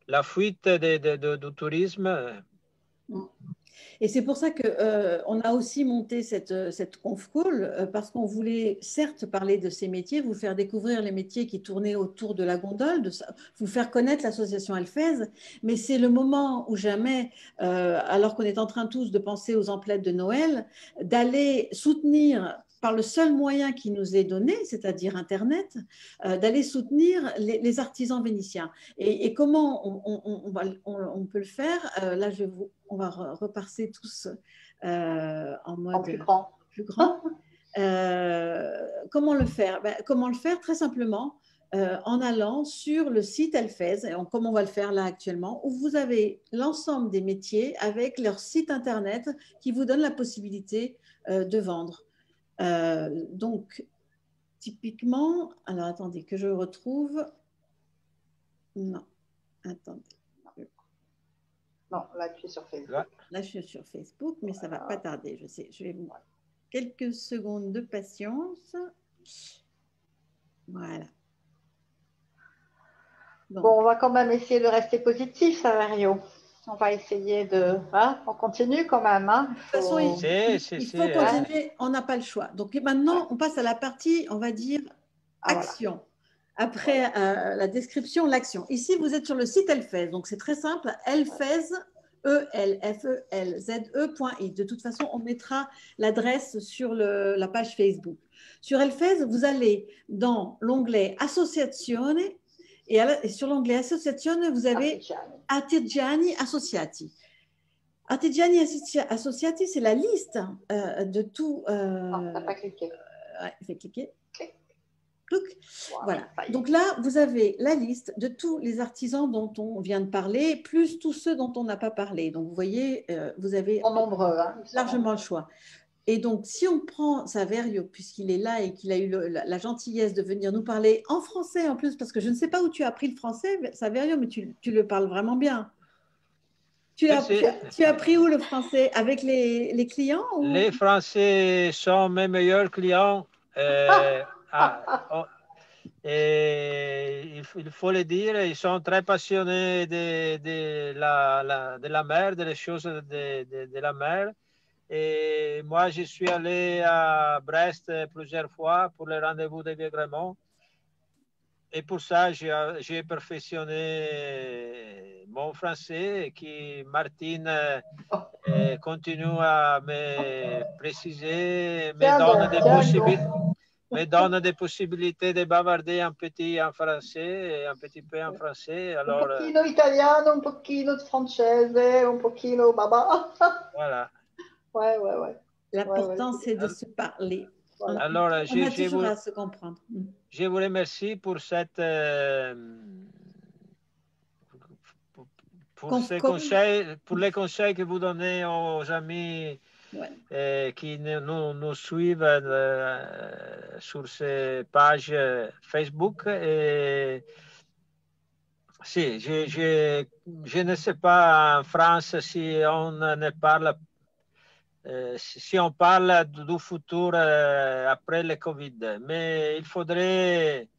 la fuite du tourisme. Et c'est pour ça qu'on a aussi monté cette conf call, parce qu'on voulait certes parler de ces métiers, vous faire découvrir les métiers qui tournaient autour de la gondole, vous faire connaître l'association Elfez, mais c'est le moment ou jamais, alors qu'on est en train tous de penser aux emplettes de Noël, d'aller soutenir par le seul moyen qui nous est donné, c'est-à-dire Internet, d'aller soutenir les artisans vénitiens. Et comment on peut le faire? Là, on va repasser tous en mode plus grand. Comment le faire? Comment le faire? Très simplement, en allant sur le site Elfez, comme on va le faire là actuellement, où vous avez l'ensemble des métiers avec leur site Internet qui vous donne la possibilité de vendre. Donc, typiquement, alors attendez que je retrouve. Non, attendez. Non, là tu es sur Facebook. Là je suis sur Facebook, mais ça ne va pas tarder, je sais. Je vais vous quelques secondes de patience. Voilà. Donc, bon, on va quand même essayer de rester positif, Saverio. On va essayer de... Hein, on continue quand même. Hein. De toute façon, il faut continuer, on n'a pas le choix. Donc maintenant, on passe à la partie, on va dire, action. Voilà. Après la description, l'action. Ici, vous êtes sur le site Elfez. Donc c'est très simple, Elfez, elfeze.i. De toute façon, on mettra l'adresse sur la page Facebook. Sur Elfez, vous allez dans l'onglet Associazione. Et sur l'onglet Associazione, vous avez Artigiani Associati. Artigiani Associati, c'est la liste de tout. t'as pas cliqué. Fais cliquer. Voilà. Donc là, vous avez la liste de tous les artisans dont on vient de parler, plus tous ceux dont on n'a pas parlé. Donc vous voyez, vous avez largement le choix. Et donc, si on prend Saverio, puisqu'il est là et qu'il a eu la gentillesse de venir nous parler en français en plus, parce que je ne sais pas où tu as appris le français, Saverio, mais tu le parles vraiment bien. Tu as appris où le français? Avec les clients ou... Les Français sont mes meilleurs clients. Et il faut le dire, ils sont très passionnés de la mer, des choses de la mer. Et moi, je suis allé à Brest plusieurs fois pour le rendez-vous de Vieux-Grémont. Et pour ça, j'ai perfectionné mon français, qui Martine continue à me préciser, me donne des possibilités de bavarder un petit en français et un petit peu en français. Alors, un pochino italiano, un pochino de francese, un pochino baba. Voilà. Ouais. L'important, c'est de se parler. Voilà. Alors, on a toujours à se comprendre. Je vous remercie pour cette... pour les conseils que vous donnez aux amis qui nous suivent sur ces pages Facebook. Et si, je ne sais pas en France si on ne parle si on parle du futur après le Covid, mais il faudrait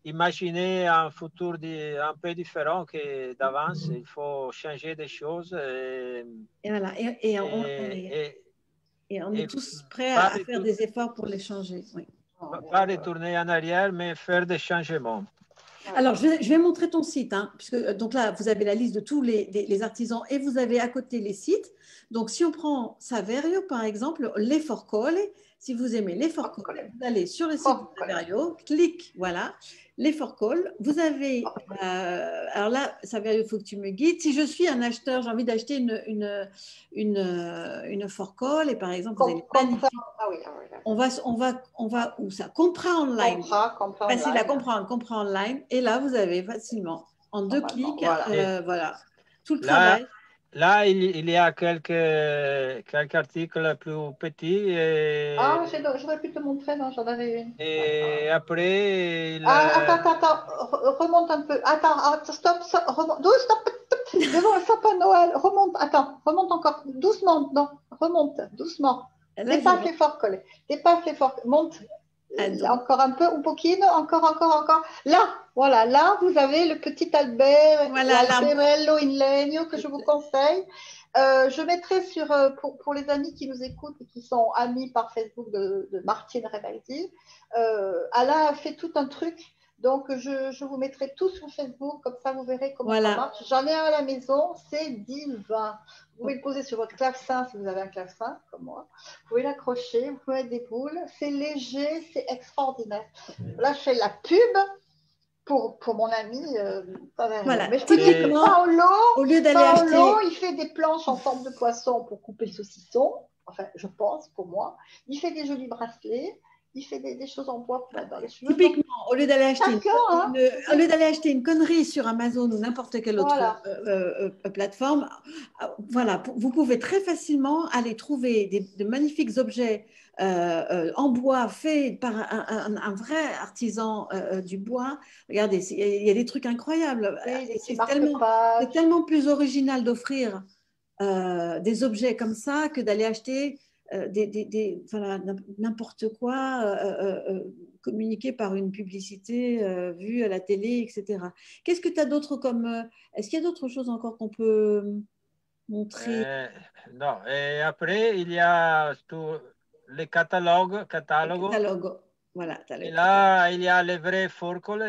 imaginer un futur un peu différent que d'avance. Il faut changer des choses. Et voilà. Et on est tous prêts à faire des efforts pour les changer. Oui. Pas retourner en arrière, mais faire des changements. Alors, je vais montrer ton site, hein, puisque donc là, vous avez la liste de tous les artisans et vous avez à côté les sites. Donc, si on prend Saverio, par exemple, les Forcole, si vous aimez les Forcole, vous allez sur le site de Saverio, clique, voilà, les Forcole. Vous avez, alors là, Saverio, il faut que tu me guides. Si je suis un acheteur, j'ai envie d'acheter une Forcole et par exemple, vous avez magnifique. Ah oui, on va où ça? Compra online. Compra Facile à online. comprendre, Compra online. Et là, vous avez facilement, en 2 clics, voilà, tout le Là, travail. Là, il y a quelques articles plus petits. Ah, j'aurais pu te montrer, non, j'en avais une. Et après, Attends, remonte un peu. Attends, stop, remonte. Stop. Devant le sapin de Noël, remonte encore. Doucement, non, remonte, doucement. Dépasse les forts collés. Monte. Encore un peu, un pochino, encore. Là, voilà, là, vous avez le petit Albert, l'Alberello in legno que je vous conseille. Je mettrai pour les amis qui nous écoutent et qui sont amis par Facebook de Martine Rebaldi, Alain a fait tout un truc. Donc, je vous mettrai tout sur Facebook, comme ça vous verrez comment ça marche. J'en ai un à la maison, c'est divin. Vous pouvez le poser sur votre clavecin si vous avez un clavecin, comme moi. Vous pouvez l'accrocher, vous pouvez mettre des boules. C'est léger, c'est extraordinaire. Là, je fais la pub pour mon ami. Voilà. Mais je peux dire que Paolo, au lieu d'aller acheter... il fait des planches en forme de poisson pour couper le saucisson. Enfin, je pense, pour moi. Il fait des jolis bracelets. Il fait des choses en bois pour mettre dans les cheveux. Typiquement, au lieu d'aller acheter une connerie sur Amazon ou n'importe quelle autre plateforme, voilà, vous pouvez très facilement aller trouver de magnifiques objets en bois faits par un vrai artisan du bois. Regardez, il y a des trucs incroyables. C'est tellement plus original d'offrir des objets comme ça que d'aller acheter voilà, n'importe quoi communiqué par une publicité vue à la télé, etc. Qu'est-ce que tu as d'autre comme... Est-ce qu'il y a d'autres choses encore qu'on peut montrer? Non, et après, il y a tous les catalogues. Voilà, et là, il y a les vrais forcoles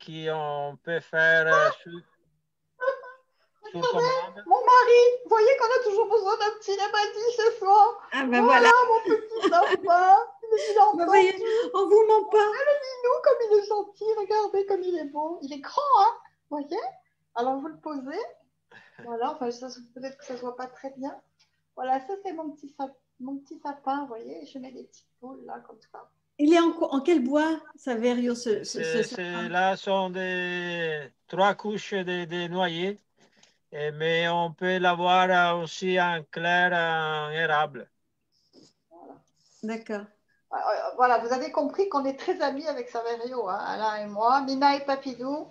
qu'on peut faire sur commande. Mon mari, vous voyez qu'on a toujours besoin d'un petit Rebaldi ce soir. Ah ben voilà, mon petit sympa. Vous voyez, on vous ment pas. Le minou, comme il est gentil, regardez comme il est beau. Il est grand, hein, vous voyez. Alors, vous le posez. Voilà, enfin, peut-être que ça ne se voit pas très bien. Voilà, ça, c'est mon petit sapin, vous voyez. Je mets des petites boules, là, comme ça. Il est en quel bois, Saverio, Là, sont 3 couches de noyer. Mais on peut l'avoir aussi en clair, en érable. D'accord. Voilà, vous avez compris qu'on est très amis avec Saverio, hein, Alain et moi, Mina et Papidou.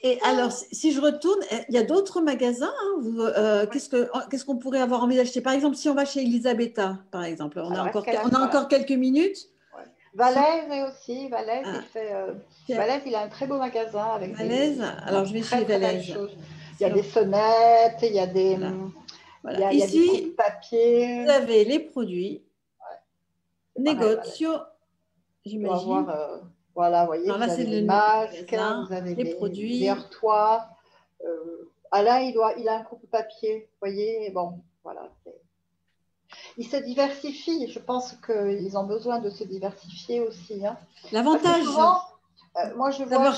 Et alors, si je retourne, il y a d'autres magasins. Hein, qu'est-ce qu'on pourrait avoir envie d'acheter? Par exemple, si on va chez Elisabetta, par exemple, on a encore quelques minutes. Ouais. Valais aussi. Valais, il a un très beau magasin avec alors je vais chez Valais. Il y a des sonnettes, il y a des... Voilà. Il y a des coups de papier. Vous avez les produits. Negozio, j'imagine. Voilà, vous voyez, alors là, vous avez les masques, vous avez les produits. Des heurtoirs. Alain, il a un coupe-papier, vous voyez, bon, voilà. Il se diversifie, je pense qu'ils ont besoin de se diversifier aussi. Hein. L'avantage... moi, je vois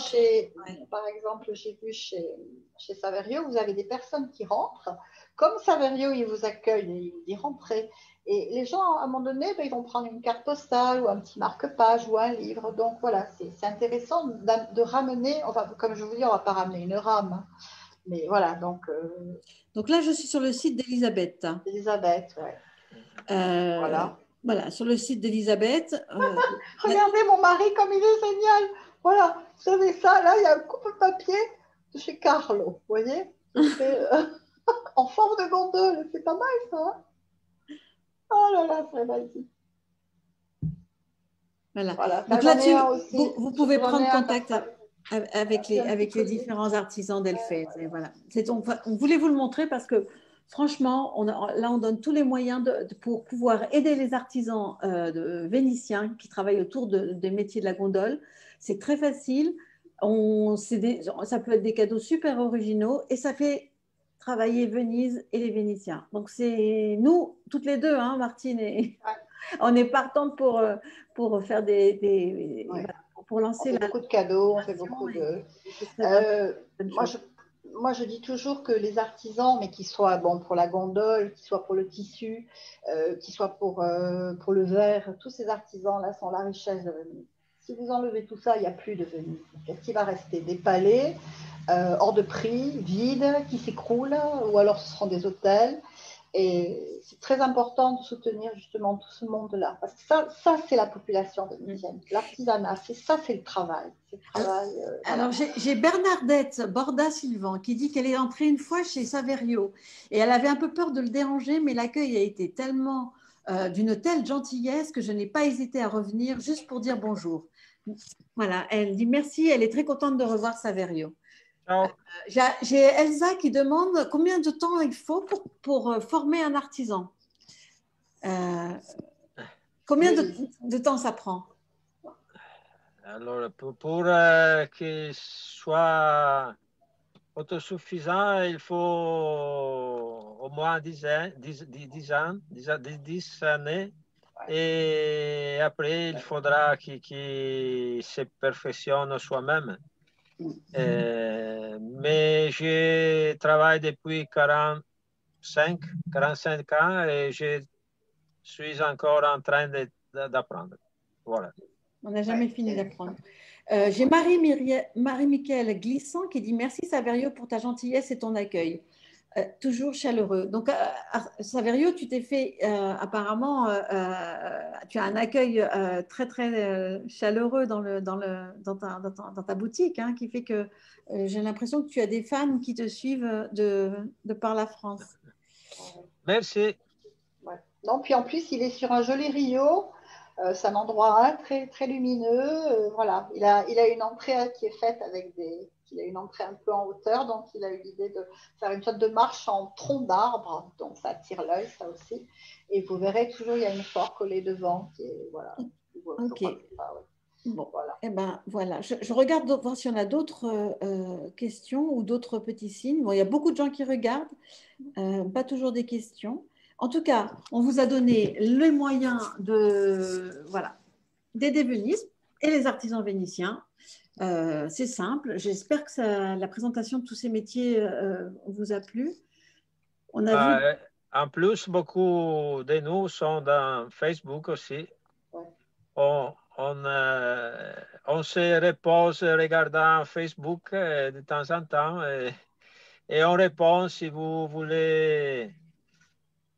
par exemple, j'ai vu chez Saverio, vous avez des personnes qui rentrent. Comme Saverio, il vous accueille et il vous dit rentrez. Et les gens, à un moment donné, ils vont prendre une carte postale ou un petit marque-page ou un livre. Donc voilà, c'est intéressant de ramener, enfin, comme je vous dis, on ne va pas ramener une rame. Hein. Mais voilà, donc là, je suis sur le site d'Elisabeth. Elisabeth, oui. Voilà, sur le site d'Elisabeth. Regardez mon mari comme il est génial. Voilà, vous savez ça, là, il y a un coupe-papier de chez Carlo, vous voyez, en forme de gondole. C'est pas mal, ça. Hein. Oh là là, c'est vas-y. Voilà. Donc là, vous pouvez prendre contact avec les différents artisans d'Elfait. Voilà. On voulait vous le montrer parce que Franchement, là, on donne tous les moyens pour pouvoir aider les artisans vénitiens qui travaillent autour des métiers de la gondole. C'est très facile. Ça peut être des cadeaux super originaux et ça fait travailler Venise et les Vénitiens. Donc, c'est nous, toutes les deux, hein, Martine, et on est partantes pour faire voilà, pour lancer on fait beaucoup de cadeaux, on fait beaucoup de... Moi, je dis toujours que les artisans, mais qu'ils soient pour la gondole, qu'ils soient pour le tissu, qu'ils soient pour le verre, tous ces artisans-là sont la richesse de Venise. Si vous enlevez tout ça, il n'y a plus de Venise. Qu'est-ce qui va rester? Des palais hors de prix, vides, qui s'écroulent, ou alors ce seront des hôtels. Et c'est très important de soutenir justement tout ce monde-là. Parce que ça c'est la population vénitienne. L'artisanat, c'est le travail. Alors, j'ai Bernadette Borda-Sylvan qui dit qu'elle est entrée une fois chez Saverio et elle avait un peu peur de le déranger, mais l'accueil a été tellement d'une telle gentillesse que je n'ai pas hésité à revenir juste pour dire bonjour. Voilà, elle dit merci, elle est très contente de revoir Saverio. J'ai Elsa qui demande combien de temps il faut pour former un artisan. Combien de temps ça prend? Alors, pour qu'il soit autosuffisant, il faut au moins 10 années. Et après, il faudra qu'il se perfectionne soi-même. Mais je travaille depuis 45 ans et je suis encore en train d'apprendre. Voilà. On n'a jamais fini d'apprendre. J'ai Marie-Michel Glissant qui dit merci Saverio pour ta gentillesse et ton accueil. Toujours chaleureux. Donc, Saverio, tu t'es fait apparemment, tu as un accueil très, très chaleureux dans ta boutique, hein, qui fait que j'ai l'impression que tu as des fans qui te suivent de par la France. Merci. Ouais. Non, puis en plus, il est sur un joli Rio. C'est un endroit très, très lumineux. Voilà. Il a une entrée qui est faite il a une entrée un peu en hauteur, donc il a eu l'idée de faire une sorte de marche en tronc d'arbre, donc ça attire l'œil, ça aussi. Et vous verrez toujours, il y a une fleur collée devant qui est, voilà. Ok. Bon, voilà. Eh ben, voilà. Je regarde voir si on a d'autres questions ou d'autres petits signes. Bon, il y a beaucoup de gens qui regardent, pas toujours des questions. En tout cas, on vous a donné les moyens d'aider Venise et les artisans vénitiens. C'est simple. J'espère que la présentation de tous ces métiers vous a plu. On a vu... En plus, beaucoup de nous sont dans Facebook aussi. Ouais. On se repose regardant Facebook de temps en temps et on répond si vous voulez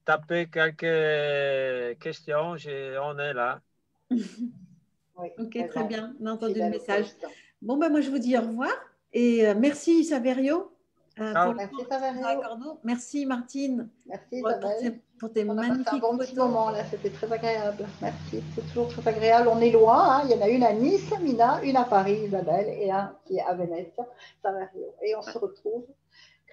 taper quelques questions, on est là. Oui, ok, très bien. On a entendu le message. Bon, ben, moi, je vous dis au revoir et merci Saverio. Merci Saverio. Merci Martine. Merci pour tes magnifiques un bon photos. Petit moment là, c'était très agréable. Merci, c'est toujours très agréable. On est loin, hein. Il y en a une à Nice, Mina, une à Paris, Isabelle, et un qui est à Venise, Saverio. Et on se retrouve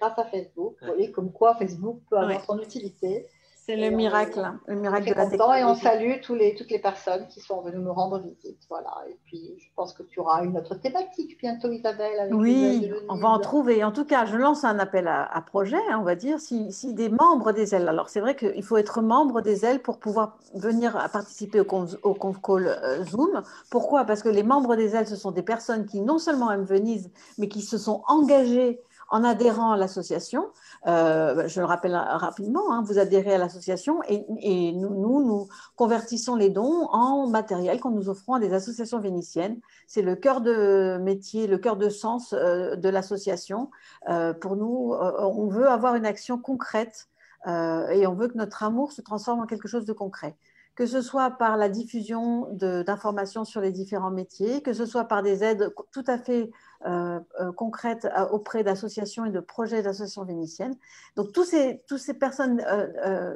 grâce à Facebook. Vous voyez comme quoi Facebook peut avoir son utilité. C'est le miracle de la technologie. Et on salue toutes les personnes qui sont venues nous rendre visite. Voilà. Et puis, je pense que tu auras une autre thématique bientôt, Isabelle. Avec oui, on va en trouver. En tout cas, je lance un appel à projet, on va dire, si des membres des ailes. Alors, c'est vrai qu'il faut être membre des ailes pour pouvoir venir participer au conf call Zoom. Pourquoi? Parce que les membres des ailes, ce sont des personnes qui non seulement aiment Venise, mais qui se sont engagées en adhérant à l'association. Je le rappelle rapidement, hein, vous adhérez à l'association et nous convertissons les dons en matériel qu'on nous offrons à des associations vénitiennes. C'est le cœur de métier, le cœur de sens de l'association. Pour nous, on veut avoir une action concrète et on veut que notre amour se transforme en quelque chose de concret. Que ce soit par la diffusion d'informations sur les différents métiers, que ce soit par des aides tout à fait concrètes auprès d'associations et de projets d'associations vénitiennes. Donc, toutes ces personnes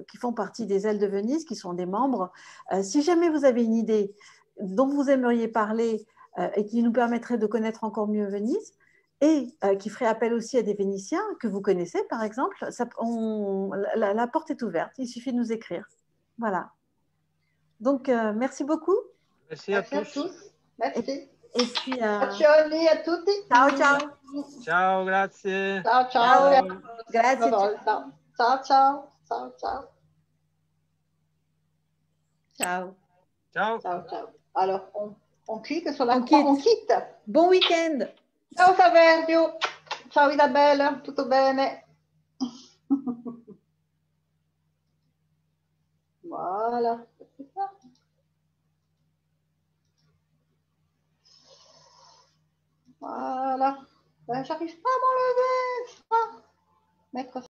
qui font partie des ailes de Venise, qui sont des membres, si jamais vous avez une idée dont vous aimeriez parler et qui nous permettrait de connaître encore mieux Venise, et qui ferait appel aussi à des Vénitiens que vous connaissez, par exemple, la porte est ouverte. Il suffit de nous écrire. Voilà. Donc, merci beaucoup. Merci à Merci à tous. tous. Merci. Et puis, Bacioni a tutti. ciao, ciao. Ciao, grazie. Ciao, ciao. Ciao. Grazie. Ciao, ciao, ciao, ciao, ciao. Ciao. Ciao. Ciao, ciao. Alors, on clique sur la On croix, quitte. on quitte. Bon week-end. Ciao Saverio. Ciao Isabelle, tutto bene? Voilà, c'est ça. Voilà. Ben, j'arrive pas à m'enlever. Mettre